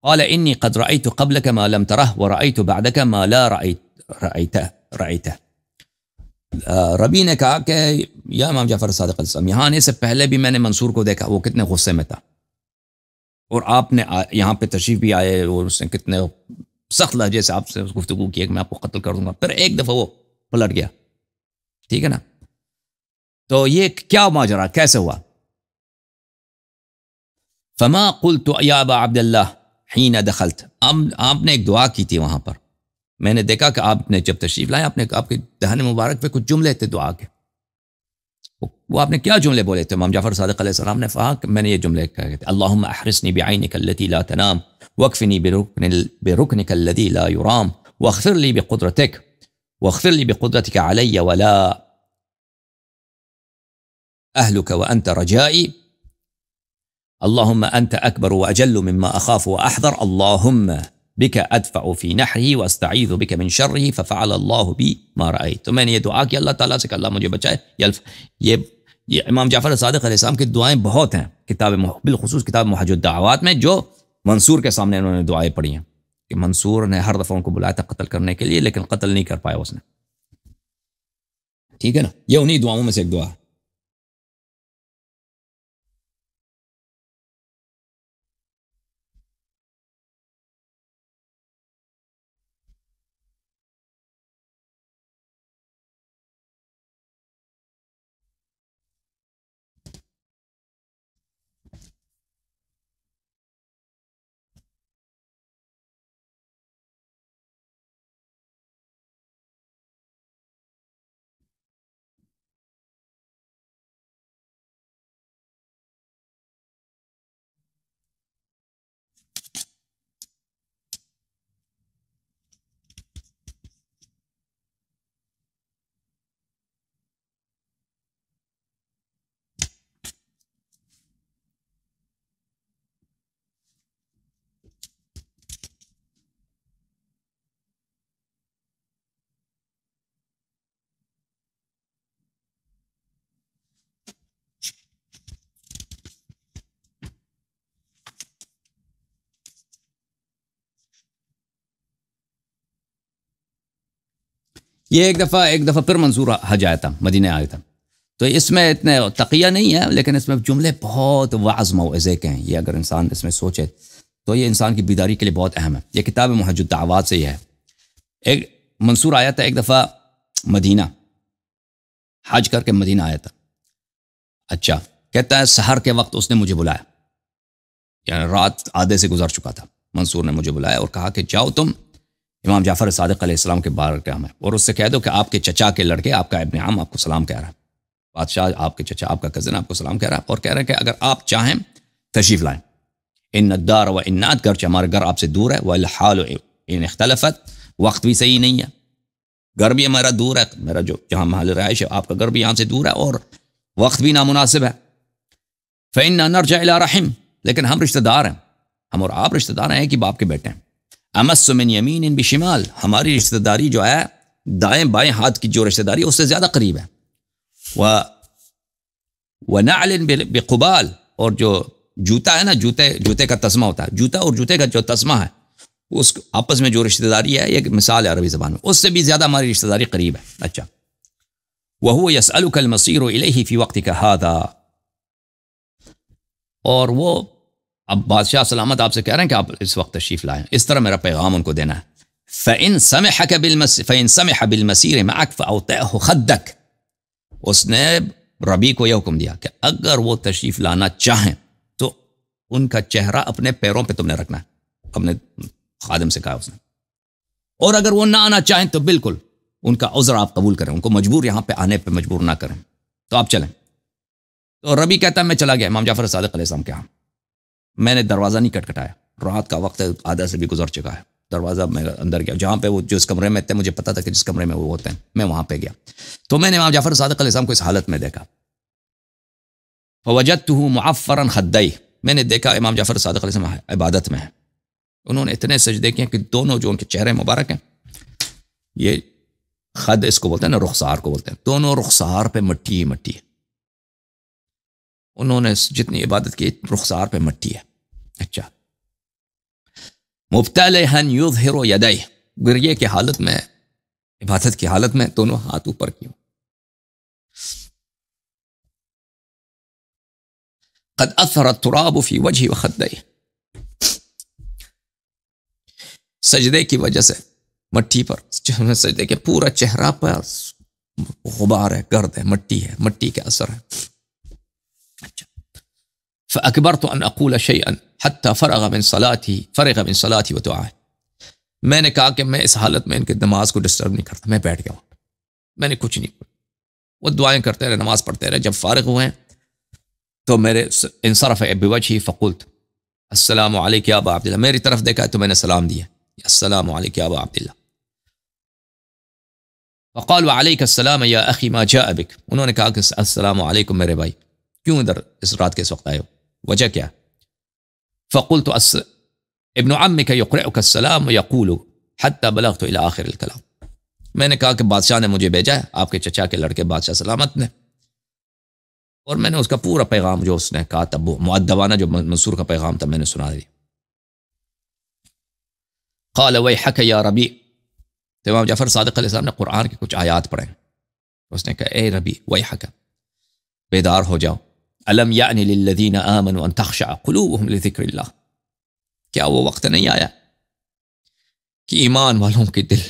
قال انی قد رأیت قبلک ما لم ترہ ورأیت بعدک ما لا رأیتہ. ربی نے کہا کہ یا امام جعفر صادق علیہ السلام، یہاں آنے سے پہلے بھی میں نے منصور کو دیکھا، وہ کتنے غصے میں تھا، اور آپ نے یہاں پہ تشریف بھی آئے اور اس نے کتنے سخت لہجے سے آپ سے گفتگو کی کہ میں آپ کو قتل کر دوں گا. پھر ایک دفعہ وہ پلٹ گیا. ٹھیک ہے نا؟ تو یہ کیا ماجرا کیسے ہوا؟ فما قلت یا ابا عبد اللہ حین دخلت، آپ نے ایک دعا کی تھی وہاں پر، میں نے دیکھا کہ آپ نے جب تشریف لائے آپ کے دہن مبارک پہ کچھ جملے تھے دعا کے. وہ آپ نے کیا جملے بولے تھے؟ امام جعفر صادق علیہ السلام نے کہا کہ میں نے یہ جملے کہے تھے، اللہم احرسنی بعینک التی لا تنام واکفنی برکنک الذی لا یرام واغفر لی بقدرتک علی ولا اہلک وانت رجائی اللهم أنت أكبر وأجل مما أخاف وأحذر اللهم بك أدفع في نحره وأستعيذ بك من شره ففعل الله بي ما رأيت. تو میں نے یہ دعا کی اللہ تعالیٰ سے کہ اللہ مجھے بچائے. یہ امام جعفر صادق علیہ السلام کی دعائیں بہت ہیں بالخصوص کتاب محج الدعوات میں، جو منصور کے سامنے انہوں نے دعائیں پڑھی ہیں کہ منصور نے ہر دفعہ ان کو بلایا تھا قتل کرنے کے لیے، لیکن قتل نہیں کر پایا اس نے. ٹھیک ہے نا؟ یہ انہی دعاؤں میں سے ایک دعا ہے. یہ ایک دفعہ پھر منصور حج آیا تھا، مدینہ آیا تھا. تو اس میں اتنے تقیہ نہیں ہے، لیکن اس میں جملے بہت وعظ موعظے کے ہیں. یہ اگر انسان اس میں سوچے تو یہ انسان کی بیداری کے لیے بہت اہم ہے. یہ کتاب محج الدعوات سے یہ ہے. ایک منصور آیا تھا ایک دفعہ مدینہ، حج کر کے مدینہ آیا تھا. اچھا، کہتا ہے سحر کے وقت اس نے مجھے بلایا، یعنی رات آدھے سے گزر چکا تھا. منصور نے مجھے بلایا اور کہا کہ جاؤ تم امام جعفر صادق علیہ السلام کے بارگاہ میں اور اس سے کہہ دو کہ آپ کے چچا کے لڑکے، آپ کا ابن عم آپ کو سلام کہہ رہا ہے، بادشاہ آپ کے چچا، آپ کا کزن آپ کو سلام کہہ رہا ہے، اور کہہ رہا ہے کہ اگر آپ چاہیں تشریف لائیں. ان الدار و انات، گرچہ ہمارا گھر آپ سے دور ہے، والحال ان اختلفت، وقت بھی صحیح نہیں ہے، گھر بھی ہمارا دور ہے، میرا جو جہاں محل رہائش ہے آپ کا گھر بھی یہاں سے دور ہے، اور وقت بھی نامناسب ہے. فإنا نرجع إلى رحم، لیکن ہم رشتہ دار ہیں، ہم اور آپ رشتہ دار ہیں کہ باپ کے بیٹے ہیں. امس من یمین بشمال، ہماری رشتہ داری جو ہے دائیں بائیں ہاتھ کی جو رشتہ داری اس سے زیادہ قریب ہے. ونعل بقبال، اور جو جوتا ہے نا، جوتے کا تسمہ ہوتا ہے، جوتا اور جوتے کا جو تسمہ ہے اس آپس میں جو رشتہ داری ہے، یہ مثال ہے عربی زبان میں، اس سے بھی زیادہ ہماری رشتہ داری قریب ہے. اچھا، وهو يسألك المصير إليه في وقتك هذا، اور وہ اب بادشاہ سلامت آپ سے کہہ رہے ہیں کہ آپ اس وقت تشریف لائیں، اس طرح میرا پیغام ان کو دینا ہے. فإن سمح بالمسير معك فأوطئه خدك، اس نے ربی کو یہ حکم دیا کہ اگر وہ تشریف لانا چاہیں تو ان کا چہرہ اپنے پیروں پہ تم نے رکھنا ہے، اپنے خادم سے کہا اس نے، اور اگر وہ نہ آنا چاہیں تو بالکل ان کا عذر آپ قبول کریں، ان کو مجبور یہاں پہ آنے پہ مجبور نہ کریں، تو آپ چلیں. تو ربی کہتا ہے میں چلا گیا امام جعفر صادق علیہ السلام کے ہاں. میں نے دروازہ نہیں کٹکھٹایا، رات کا وقت ہے، آدھا سے بھی گزر چکا ہے، دروازہ میں اندر گیا، جہاں پہ وہ جس کمرے میں تھے مجھے پتا تھا کہ جس کمرے میں وہ ہوتے ہیں، میں وہاں پہ گیا تو میں نے امام جعفر صادق علیہ السلام کو اس حالت میں دیکھا، فوجدته معفرا خدیہ، میں نے دیکھا امام جعفر صادق علیہ السلام عبادت میں ہیں، انہوں نے اتنے سجدے کیے کہ دونوں جو ان کے چہرے مبارک ہیں، یہ خد اس کو بولتے ہیں نا، رخسار کو بولتے ہیں، دونوں رخسار پہ مٹی مٹی ہے، انہوں نے جتنی عبادت کی رخسار پہ مٹی ہے۔ اچھا، مبتلہا یظہر یدیہ، گریے کی حالت میں، عبادت کی حالت میں دونوں ہاتھ اوپر کیے، قد اثر التراب فی وجہ وخدیہ، سجدے کی وجہ سے مٹی پر سجدے کے پورا چہرہ پر غبار ہے، گرد ہے، مٹی ہے، مٹی کے اثر ہے۔ اچھا، فاکبرت ان اقول شیئا حتی فرغ من صلاتي ودعائي، میں نے کہا کہ میں اس حالت میں ان کے نماز کو ڈسٹرب نہیں کرتا، میں بیٹھ گیا ہوں، میں نے کچھ نہیں کیا، وہ دعائیں کرتے رہے، نماز پڑھتے رہے، جب فارغ ہوئے تو میرے انصرف بوجهي فقلت السلام علیک یا ابا عبداللہ، میری طرف دیکھا تو میں نے سلام دیا، السلام علیک یا ابا عبداللہ، فقال وعلیک السلام یا اخی ما جاء بک، انہوں نے کہا کہ السلام علیکم میرے بھائی، کیوں ادھر اس رات کے اس وقت آئے ہو، وجہ کیا؟ فقلت ابن عمک یقرئک السلام ویقول حتی بلغت الى آخر الکلام، میں نے کہا کہ بادشاہ نے مجھے بھیجا ہے، آپ کے چچا کے لڑکے بادشاہ سلامت نے، اور میں نے اس کا پورا پیغام جو اس نے کہا تھا، مؤدبانہ جو منصور کا پیغام تھا، میں نے سنا دیا۔ قال ویحک یا ربیع، تو امام جعفر صادق علیہ السلام نے قرآن کی کچھ آیات پڑھیں، اس نے کہا اے ربیع ویحک، بیدار ہو جاؤ، الم یعن للذین آمنوا ان تخشع قلوبهم لذکر اللہ، کیا وہ وقت نہیں آیا کہ ایمان والوں کے دل،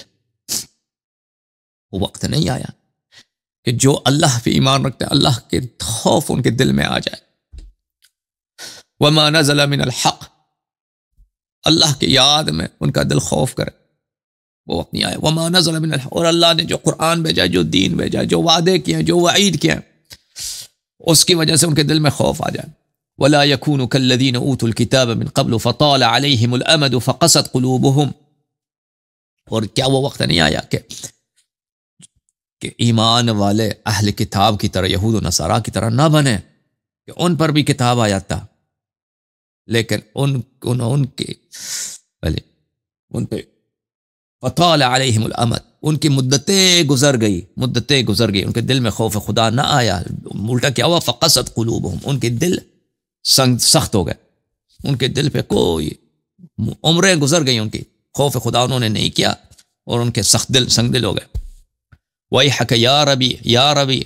وہ وقت نہیں آیا کہ جو اللہ پہ ایمان رکھتے ہیں اللہ کے خوف ان کے دل میں آ جائے، وما نزل من الحق، اللہ کی یاد میں ان کا دل خوف کرے، وہ وقت نہیں آیا، وما نزل من الحق، اور اللہ نے جو قرآن بھیجا، جو دین بھیجا، جو وعدے کیے، جو وعید کیے، اس کی وجہ سے ان کے دل میں خوف آ جائے، ولا يكونوا كالذين اوتوا الكتاب من قبل فطال عليهم الامد فقست قلوبهم، اور کیا وہ وقت نہیں آیا کہ ایمان والے اہل کتاب کی طرح، یہود و نصارہ کی طرح نہ بنے کہ ان پر بھی کتاب آیا تھا لیکن ان پہ فطال علیہم الامد، ان کی مدتیں گزر گئی، ان کے دل میں خوف خدا نہ آیا، الٹا کیا ہوا، فقست قلوبہم، ان کے دل سخت ہو گئے، ان کے دل پہ کوئی عمریں گزر گئی، ان کی خوف خدا انہوں نے نہیں کیا اور ان کے سنگ دل ہو گئے۔ وَيْحَكَ يَا رَبِي يَا رَبِي،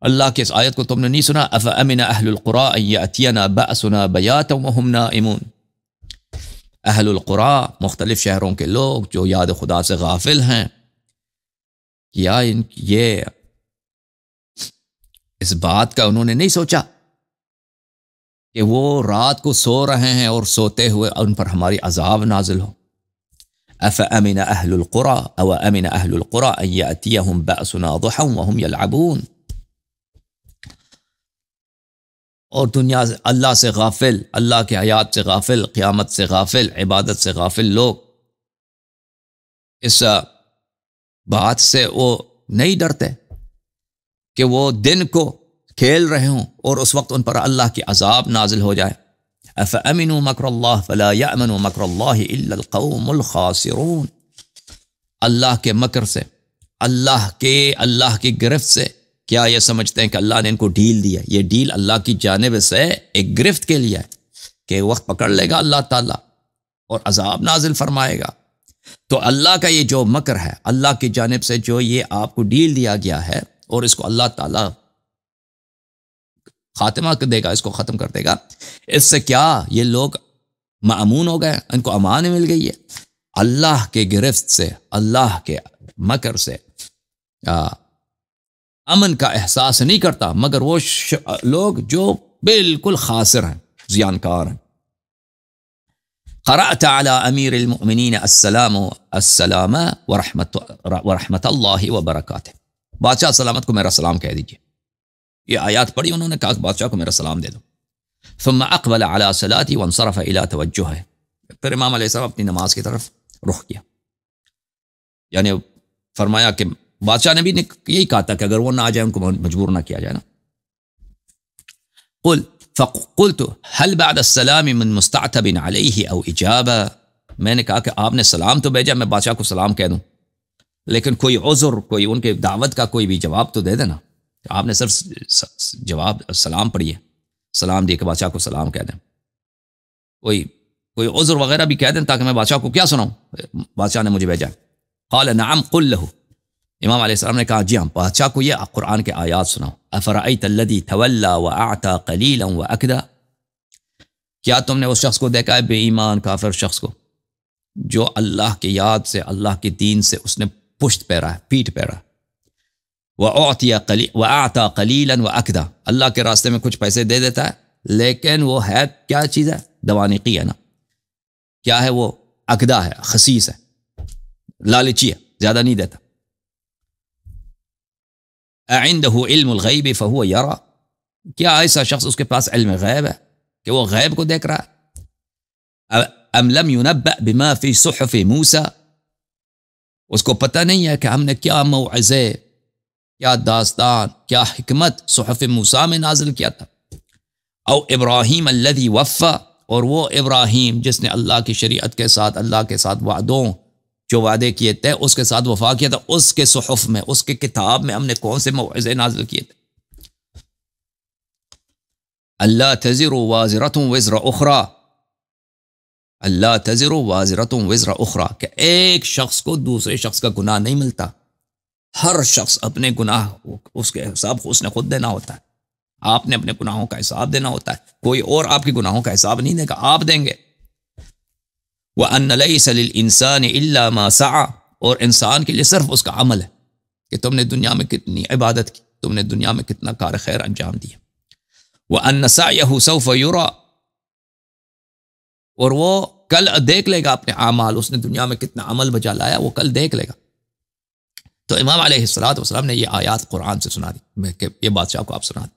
اللہ کی اس آیت کو تم نے نہیں سنا، أَفَأَمِنَ أَهْلُ الْقُرَىٰ أَن يَأْتِيَنَا بَأْسُنَا بَيَاتًا وَهُمْ نَائِمُونَ، اہل القرآ، مختلف شہروں کے لوگ جو یاد خدا سے غافل ہیں، یا یہ اس بات کا انہوں نے نہیں سوچا کہ وہ رات کو سو رہے ہیں اور سوتے ہوئے ان پر ہماری عذاب نازل ہو۔ أَفَأَمِنَ أَهْلُ الْقُرَىٰ أَوَ أَمِنَ أَهْلُ الْقُرَىٰ أَن يَأْتِيَهُمْ بَأْسُنَا ضُحًى وَهُمْ يَلْعَبُونَ، اور دنیا سے، اللہ سے غافل، اللہ کے حیات سے غافل، قیامت سے غافل، عبادت سے غافل لوگ اس بات سے وہ نہیں ڈرتے کہ وہ دن کو کھیل رہے ہوں اور اس وقت ان پر اللہ کی عذاب نازل ہو جائے۔ أَفَأَمِنُوا مَكْرَ اللَّهِ فَلَا يَأْمَنُ مَكْرَ اللَّهِ إِلَّا الْقَوْمُ الْخَاسِرُونَ، اللہ کے مکر سے، اللہ کی گرفت سے، کیا یہ سمجھتے ہیں کہ اللہ نے ان کو ڈیل دیا؟ یہ ڈیل اللہ کی جانب سے ایک گرفت کے لیے ہے کہ وقت پکڑ لے گا اللہ تعالیٰ اور عذاب نازل فرمائے گا۔ تو اللہ کا یہ جو مکر ہے، اللہ کی جانب سے جو یہ آپ کو ڈیل دیا گیا ہے، اور اس کو اللہ تعالیٰ خاتمہ کر دے گا، اس کو ختم کر دے گا، اس سے کیا یہ لوگ مأمون ہو گئے، ان کو امان مل گئی ہے اللہ کے گرفت سے، اللہ کے مکر سے امن کا احساس نہیں کرتا مگر وہ لوگ جو بالکل خاسر ہیں، زیانکار ہیں۔ قرأت على امیر المؤمنین السلام ورحمت اللہ وبرکاتہ، بادشاہ سلامت کو میرا سلام کہہ دیجئے۔ یہ آیات پڑھی انہوں نے، کہا بادشاہ کو میرا سلام دے دو۔ ثم اقبل على صلاتی وانصرف الى توجہ. پھر امام علیہ السلام اپنی نماز کی طرف رخ کیا. یعنی فرمایا کہ بادشاہ نے بھی یہی کہا تھا کہ اگر وہ نہ آ جائے ان کو مجبور نہ کیا جائے نا. فقلت هل بعد السلام من مستعتب علیہ او اجابہ. میں نے کہا کہ آپ نے سلام تو بھیجا, میں بادشاہ کو سلام کہہ دوں, لیکن کوئی عذر, کوئی ان کے دعوت کا کوئی بھی جواب تو دے دینا. آپ نے صرف جواب سلام پڑھی ہے, سلام دے کے بادشاہ کو سلام کہہ دیں. کوئی عذر وغیرہ بھی کہہ دیں تاکہ میں بادشاہ کو کیا سناؤں, بادشاہ نے مجھے بھیجا. قال نعم قل له. امام علیہ السلام نے کہا جی ہاں, بادشاہ کو یہ قرآن کے آیات سناؤ. افرأیت الذی تولی واعطى قلیلا واکدا. کیا تم نے اس شخص کو دیکھا ہے, بے ایمان کافر شخص کو, جو اللہ کی یاد سے, اللہ کے دین سے اس نے پشت پھیرا ہے, پیٹ پھیرا ہے. وَأَعْطَى قَلِيلًا وَأَكْدَى. اللہ کے راستے میں کچھ پیسے دے دیتا ہے, لیکن وہ ہے کیا چیز ہے, دوانقی ہے نا, کیا ہے وہ, اکدا ہے, خسیس ہے, لالچی ہے, زیادہ نہیں دیتا. أَعِنْدَهُ عِلْمُ الْغَيْبِ فَهُوَ يَرَى. کیا ایسا شخص اس کے پاس علم غیب ہے کہ وہ غیب کو دیکھ رہا ہے. أَمْ لَمْ يُنَبَّأْ بِمَا فِي صُحُفِ مُوسَى. اس کو پتہ نہیں ہے کہ ہم نے کیا موعظے, کیا داستان, کیا حکمت صحف موسیٰ میں نازل کیا تھا. او ابراہیم الذی وفا. اور وہ ابراہیم جس نے اللہ کی شریعت کے ساتھ, اللہ کے ساتھ وعدوں جو وعدے کیے تھے اس کے ساتھ وفا کیا تھا, اس کے صحف میں, اس کے کتاب میں ہم نے کون سے موعظے نازل کیے تھے. اللہ تزر وازرۃ وزر اخری. اللہ تزر وازرۃ وزر اخری, کہ ایک شخص کو دوسرے شخص کا گناہ نہیں ملتا. ہر شخص اپنے گناہ اس کے حساب اس نے خود دینا ہوتا ہے. آپ نے اپنے گناہوں کا حساب دینا ہوتا ہے, کوئی اور آپ کے گناہوں کا حساب نہیں دے گا, آپ دیں گے. وَأَنَّ لَيْسَ لِلْإِنسَانِ إِلَّا مَا سَعَى. اور انسان کے لیے صرف اس کا عمل ہے کہ تم نے دنیا میں کتنی عبادت کی, تم نے دنیا میں کتنا کار خیر انجام دیا. وَأَنَّ سَعْيَهُ سَوْفَ يُرَى. اور وہ کل دیکھ لے گا اپنے اعمال, اس نے دنیا میں کتنا عمل بجا لایا وہ کل دیکھ لے گا. تو امام علیہ السلام نے یہ آیات قرآن سے سنا دی کہ یہ بادشاہ کو آپ سنا دیں.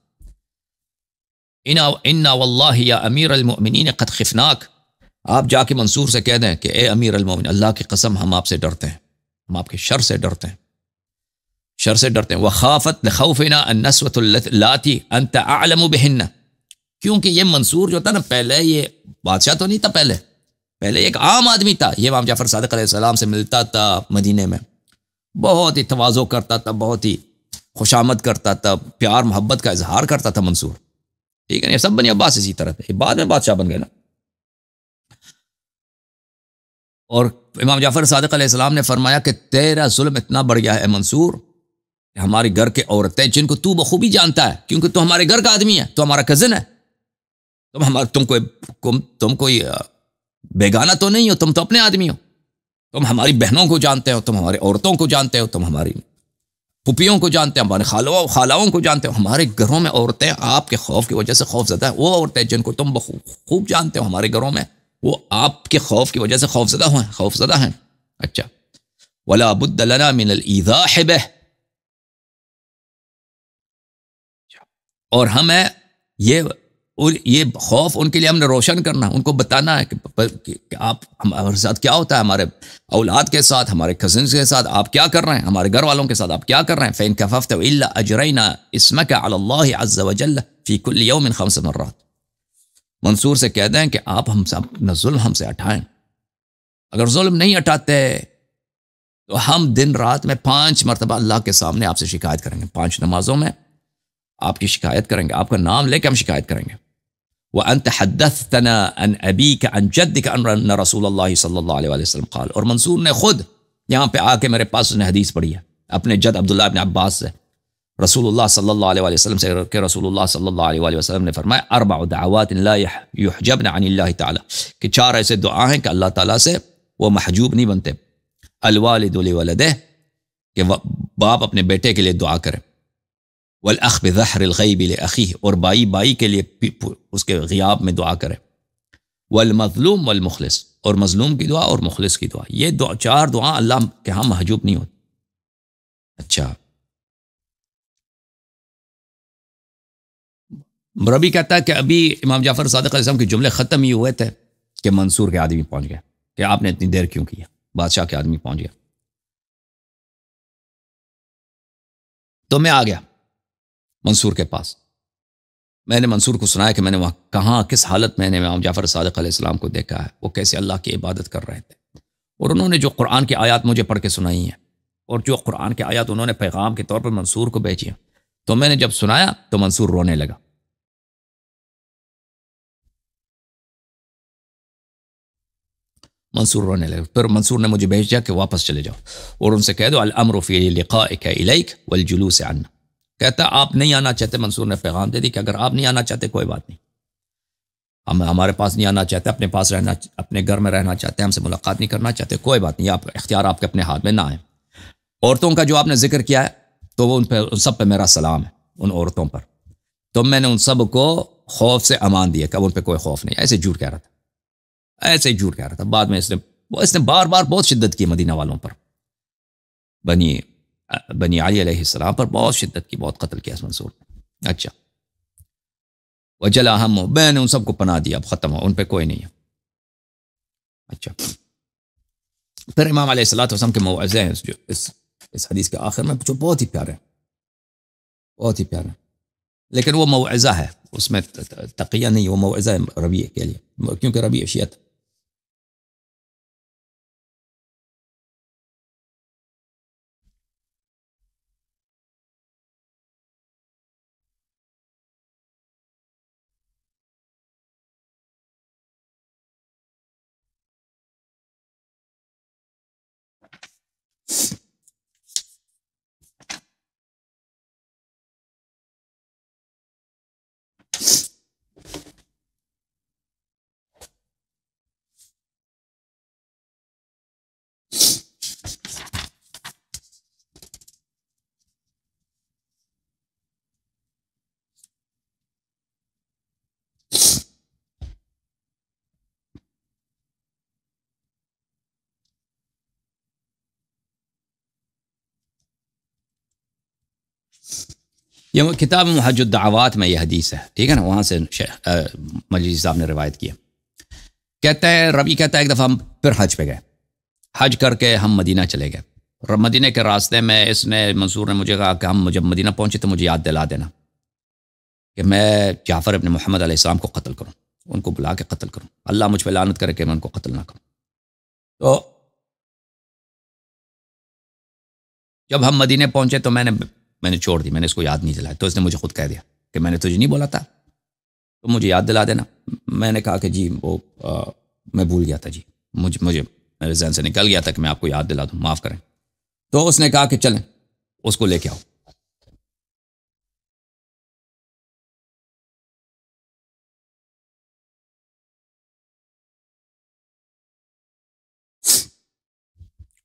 انا واللہ یا امیر المؤمنین قد خفناک. آپ جا کے منصور سے کہہ دیں کہ اے امیر المؤمنین, اللہ کی قسم ہم آپ سے ڈرتے ہیں, ہم آپ کے شر سے ڈرتے ہیں, شر سے ڈرتے ہیں. وخافت لخوفنا النسوۃ اللاتی انت اعلم بہن. کیونکہ یہ منصور جو تھا نا, پہلے یہ بادشاہ تو نہیں تھا, پہلے ایک عام آدمی تھا. یہ امام جعفر صادق علیہ السلام سے ملتا تھا مدینے میں, بہت ہی تواضع کرتا تھا, بہت ہی خوشامد کرتا تھا, پیار محبت کا اظہار کرتا تھا منصور. ٹھیک ہے, یہ سب بنی عباس اسی طرح تھے, بعد میں بادشاہ بن گئے نا. اور امام جعفر صادق علیہ السلام نے فرمایا کہ تیرا ظلم اتنا بڑھ گیا ہے منصور, کہ ہمارے گھر کے عورتیں جن کو تو بخوبی جانتا ہے, کیونکہ تو ہمارے گھر کا آدمی ہے, تو ہمارا کزن ہے, تم کوئی بیگانہ تو نہیں ہو, تم تو اپنے آدمی ہو. تم ہماری بہنوں کو جانتے ہو, تم ہماری عورتوں کو جانتے ہو, تم ہماری پھپھیوں کو جانتے ہیں, ہمارے خالاؤں کو جانتے ہو. ہمارے گھروں میں عورتیں آپ کے خوف کی وجہ سے خوف زدہ ہیں. وہ عورتیں جن کو تم خوب جانتے ہو ہمارے گھروں میں, وہ آپ کے خوف کی وجہ سے خوف زدہ ہیں. اچھا, ولا بد لنا من الایضاح به. اور ہمیں یہ خوف ان کے لیے ہم نے روشن کرنا, ان کو بتانا ہے کہ آپ ہمارے ساتھ کیا ہوتا ہے, ہمارے اولاد کے ساتھ, ہمارے کزنز کے ساتھ آپ کیا کر رہے ہیں, ہمارے گھر والوں کے ساتھ آپ کیا کر رہے ہیں. فَإِن كَفَفْتَ وَإِلَّا أَجْرَيْنَا اسْمَكَ عَلَى اللَّهِ عَزَّ وَجَلَّ فِي كُلِّ يَوْمٍ 5 مرات. منصور سے کہہ دیں کہ آپ اپنا ظلم ہم سے ہٹائیں. اگر ظلم نہیں ہٹاتے تو ہم دن رات میں 5 مرتبہ اللہ کے سامنے آپ سے شکایت کریں گے. 5 نمازوں میں آپ کی شکایت کریں گے, آپ کا نام لے کے ہم شکایت کریں گے. وَأَنْتَ حَدَّثْتَنَا عَنْ أَبِيكَ عَنْ جَدِّكَ أَنَّ رَسُولَ اللَّهِ صلی اللہ علیہ وسلم قال. اور منصور نے خود یہاں پہ آ کے میرے پاس اس نے حدیث پڑھی ہے اپنے جد عبداللہ ابن عباس سے, رسول اللہ صلی اللہ علیہ وسلم سے, کہ رسول اللہ صلی اللہ علیہ وسلم نے فرمایا 4 دعوات لا يحجبن عن اللہ تعالی, کہ 4 ایسے دعا ہیں کہ اللہ تعالیٰ سے وہ محجوب نہیں بنتے. الوالد لولدہ, کہ باپ اپنے بیٹے کے لیے دعا کرے. والاخ بظہر الغیب لاخیہ, اور بائی کے لیے اس کے غیاب میں دعا کرے. والمظلوم والمخلص, اور مظلوم کی دعا اور مخلص کی دعا. یہ 4 دعا اللہ کے ہاں محجوب نہیں ہوتی. اچھا, ربی کہتا ہے کہ ابھی امام جعفر صادق علیہ السلام کے جملے ختم ہی ہوئے تھے کہ منصور کے آدمی پہنچ گیا کہ آپ نے اتنی دیر کیوں کیا، بادشاہ کے آدمی پہنچ گیا. تو میں آ گیا منصور کے پاس. میں نے منصور کو سنایا کہ میں نے وہاں کہاں کس حالت میں نے امام جعفر صادق علیہ السلام کو دیکھا ہے، وہ کیسے اللہ کی عبادت کر رہے تھے، اور انہوں نے جو قرآن کی آیات مجھے پڑھ کے سنائی ہیں، اور جو قرآن کی آیات انہوں نے پیغام کے طور پر منصور کو بھیجی ہیں. تو میں نے جب سنایا تو منصور رونے لگا. منصور رونے لگا. پھر منصور نے مجھے بھیج دیا کہ واپس چلے جاؤ اور ان سے کہہ دو الامر فی لقائک الیک والجلوس عنا. کہتا آپ نہیں آنا چاہتے، منصور نے پیغام دے دی کہ اگر آپ نہیں آنا چاہتے کوئی بات نہیں، ہم ہمارے پاس نہیں آنا چاہتے، اپنے پاس رہنا، اپنے گھر میں رہنا چاہتے ہیں، ہم سے ملاقات نہیں کرنا چاہتے، کوئی بات نہیں، آپ اختیار آپ کے اپنے ہاتھ میں نہ آئے. عورتوں کا جو آپ نے ذکر کیا ہے تو وہ ان سب پہ میرا سلام ہے، ان عورتوں پر. تو میں نے ان سب کو خوف سے امان دیا کہ اب ان پہ کوئی خوف نہیں. ایسے جھوٹ کہہ رہا تھا، ایسے ہی جھوٹ کہہ رہا تھا. بعد میں اس نے بار بار بہت شدت کی مدینہ والوں پر، بنی علی علیہ السلام پر بہت شدت کی، بہت قتل کیا اس منصور نے. اچھا وجلا ہم، میں نے ان سب کو پناہ دیا، اب ختم ہو، ان پہ کوئی نہیں ہے. اچھا پھر امام علیہ الصلوۃ والسلام کے موعظے ہیں جو اس حدیث کے آخر میں، جو بہت ہی پیارے ہیں، بہت ہی پیارے ہیں. لیکن وہ موعظہ ہے، اس میں تقیہ نہیں، وہ موعظہ ہے ربیع کے لیے، کیونکہ ربیع شیعت. یہ کتاب محج الدعوات میں یہ حدیث ہے، ٹھیک ہے نا، وہاں سے مجلسی صاحب نے روایت کیا. کہتا ہے ربی کہتا ہے ایک دفعہ ہم پھر حج پہ گئے، حج کر کے ہم مدینہ چلے گئے. مدینہ کے راستے میں منصور نے مجھے کہا کہ ہم جب مدینہ پہنچے تو مجھے یاد دلا دینا کہ میں جعفر ابن محمد علیہ السلام کو قتل کروں، ان کو بلا کے قتل کروں، اللہ مجھ پہ لعنت کرے کہ میں ان کو قتل نہ کروں. تو جب ہم مدینہ پہنچے تو میں نے چھوڑ دی، میں نے اس کو یاد نہیں دلایا. تو اس نے مجھے خود کہہ دیا کہ میں نے تجھے نہیں بولا تھا، تو مجھے یاد دلا دینا. میں نے کہا کہ جی وہ میں بھول گیا تھا، جی مجھے میرے ذہن سے نکل گیا تھا کہ میں آپ کو یاد دلا دوں، معاف کریں. تو اس نے کہا کہ چلیں اس کو لے کے آؤ.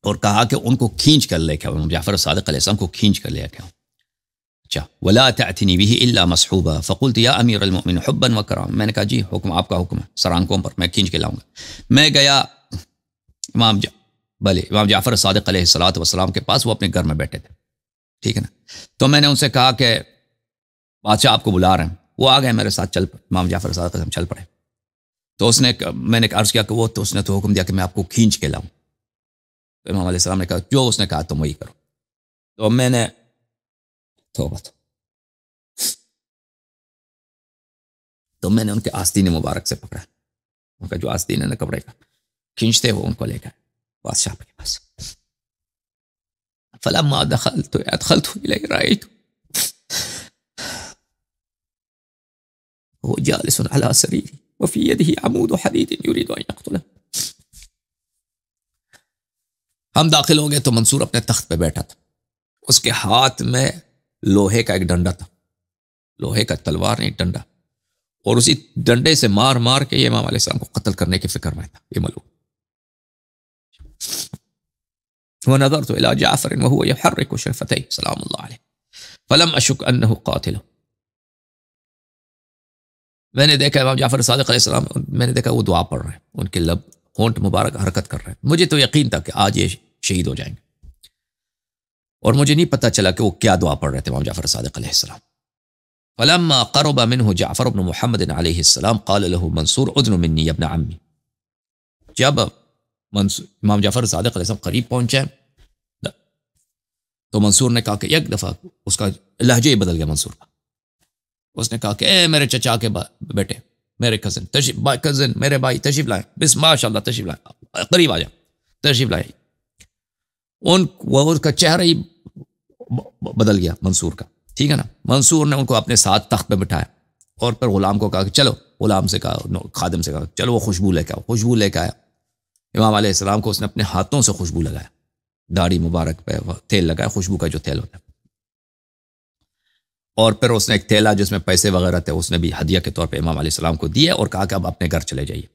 اور کہا کہ ان کو کھینچ کر لے کے آؤ، جعفر صادق علیہ السلام کو کھینچ کر لے کے آؤ. اچھا ولا تأتنی به الا مصحوبا فقلت یا امیر المؤمنین حبا وکرام. میں نے کہا جی حکم آپ کا حکم ہے، سرانکوں پر میں کھینچ کے لاؤں گا. میں گیا امام جعفر صادق علیہ السلام کے پاس، وہ اپنے گھر میں بیٹھے تھے، ٹھیک ہے نا. تو میں نے ان سے کہا کہ بادشاہ آپ کو بلا رہے ہیں. وہ آ گئے میرے ساتھ، چل پڑے، امام جعفر صادق علیہ السلام چل پڑے. تو میں نے عرض کیا کہ تو اس نے تو حکم دیا کہ میں آپ کو کھینچ کے لاؤں. تو امام علیہ السلام نے کہا جو اس نے کہا تم وہی کرو. تو میں نے تو میں نے ان کے آستین مبارک سے پکڑا، ان کا جو آستین ہے نا کپڑے کا، کھینچتے ہوئے ان کو لے گئے بادشاہ کے پاس. فلما دخلت الیہ رأیت وہ جالس علی سریری وفی یدہ عمود حدید یرید ان یقتله. ہم داخل ہو گئے تو منصور اپنے تخت پہ بیٹھا تھا، اس کے ہاتھ میں لوہے کا ایک ڈنڈا تھا، لوہے کا تلوار نہیں ڈنڈا، اور اسی ڈنڈے سے مار مار کے یہ امام علیہ السلام کو قتل کرنے کی فکر میں تھا یہ ملوک. ونظرت الى جعفر وهو يحرك شفتيه سلام الله عليه فلم اشك انه قاتل. میں نے دیکھا امام جعفر صادق علیہ السلام، میں نے دیکھا وہ دعا پڑھ رہے ہیں، ان کے لب ہونٹ مبارک حرکت کر رہے ہیں. مجھے تو یقین تھا کہ آج یہ شہید ہو جائیں گے، اور مجھے نہیں پتہ چلا کہ وہ کیا دعا پڑھ رہے تھے امام جعفر صادق علیہ السلام. فلما قرب منه جعفر بن محمد علیہ السلام قال له منصور اذن مني يا ابن عمي. جب امام جعفر صادق علیہ السلام قریب پہنچے تو منصور نے کہا کہ ایک دفعہ اس کا لہجہ ہی بدل گیا منصور کا. اس نے کہا کہ اے میرے چچا کے بیٹے، میرے کزن میرے بھائی تشریف لائیں، بس ماشاء اللہ تشریف لائیں، قریب آ جائیں، تشریف لائیں. وہ اس کا چہرہ ہی بدل گیا منصور کا، ٹھیک ہے نا. منصور نے ان کو اپنے ساتھ تخت پہ بٹھایا اور پھر غلام کو کہا کہ چلو، غلام سے کہا، خادم سے کہا چلو وہ خوشبو لے کے آؤ. خوشبو لے کے آیا. امام علیہ السلام کو اس نے اپنے ہاتھوں سے خوشبو لگایا، داڑھی مبارک پہ تیل لگایا، خوشبو کا جو تیل ہوتا ہے. اور پھر اس نے ایک تھیلا جس میں پیسے وغیرہ تھے اس نے بھی ہدیہ کے طور پہ امام علیہ السلام کو دیا اور کہا کہ اب اپنے گھر چلے جائیے.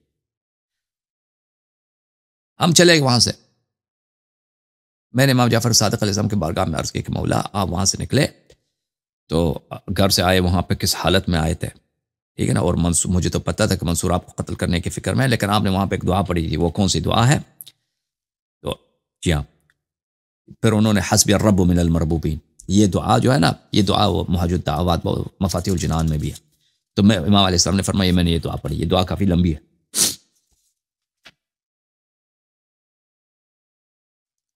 ہم چلے وہاں سے. میں نے امام جعفر صادق علیہ السلام کے بارگاہ میں عرض کی کہ مولا آپ وہاں سے نکلے تو گھر سے آئے، وہاں پہ کس حالت میں آئے تھے، ٹھیک ہے نا. اور مجھے تو پتہ تھا کہ منصور آپ کو قتل کرنے کی فکر میں ہے، لیکن آپ نے وہاں پہ ایک دعا پڑھی تھی، وہ کون سی دعا ہے؟ تو جی ہاں، پھر انہوں نے حسبی الرب من المربوبین، یہ دعا جو ہے نا، یہ دعا وہ محج الدعوات مفاتیح الجنان میں بھی ہے. تو میں امام علیہ السلام نے فرمایا میں نے یہ دعا پڑھی، یہ دعا کافی لمبی ہے.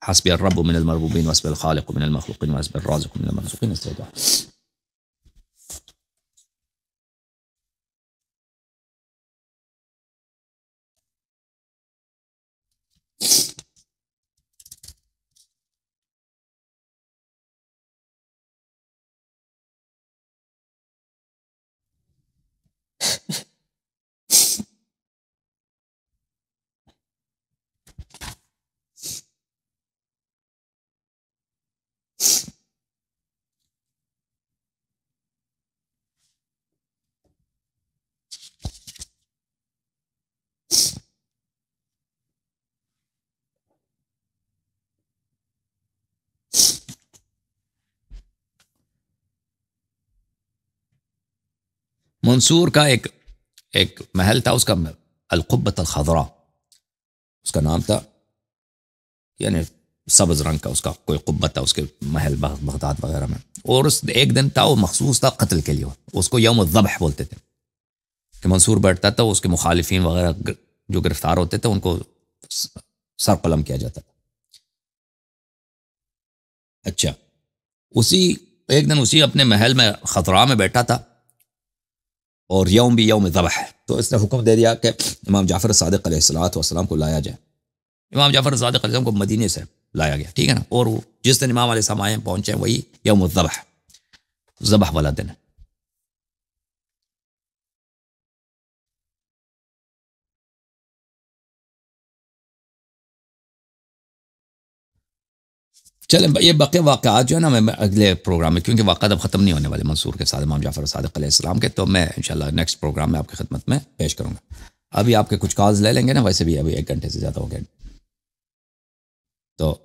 حسبی الرب من المربوبین وحسبی الخالق من المخلوقین وحسبی الرازق من المرزوقین. اس طرح منصور کا ایک محل تھا، اس کا القبۃ الخضراء اس کا نام تھا، یعنی سبز رنگ کا اس کا کوئی قبت تھا اس کے محل بغداد وغیرہ میں. اور اس ایک دن تھا وہ مخصوص تھا قتل کے لیے، اس کو یوم الذبح بولتے تھے کہ منصور بیٹھتا تھا، اس کے مخالفین وغیرہ جو گرفتار ہوتے تھے ان کو سر قلم کیا جاتا تھا. اچھا، ایک دن اسی اپنے محل میں خضراء میں بیٹھا تھا اور یوم بھی یوم ذبح ہے، تو اس نے حکم دے دیا کہ امام جعفر صادق علیہ السلام کو لایا جائے. امام جعفر صادق علیہ السلام کو مدینے سے لایا گیا، ٹھیک ہے نا. اور وہ جس دن امام علیہ السلام آئے پہنچے وہی یوم الذبح، ذبح والا دن ہے. چلیں یہ باقی واقعات جو ہے نا میں اگلے پروگرام میں، کیونکہ واقعات اب ختم نہیں ہونے والے منصور کے ساتھ امام جعفر صادق علیہ السلام کے، تو میں انشاءاللہ نیکسٹ پروگرام میں آپ کی خدمت میں پیش کروں گا. ابھی آپ کے کچھ کالز لے لیں گے نا، ویسے بھی ابھی 1 گھنٹے سے زیادہ ہو گئے تو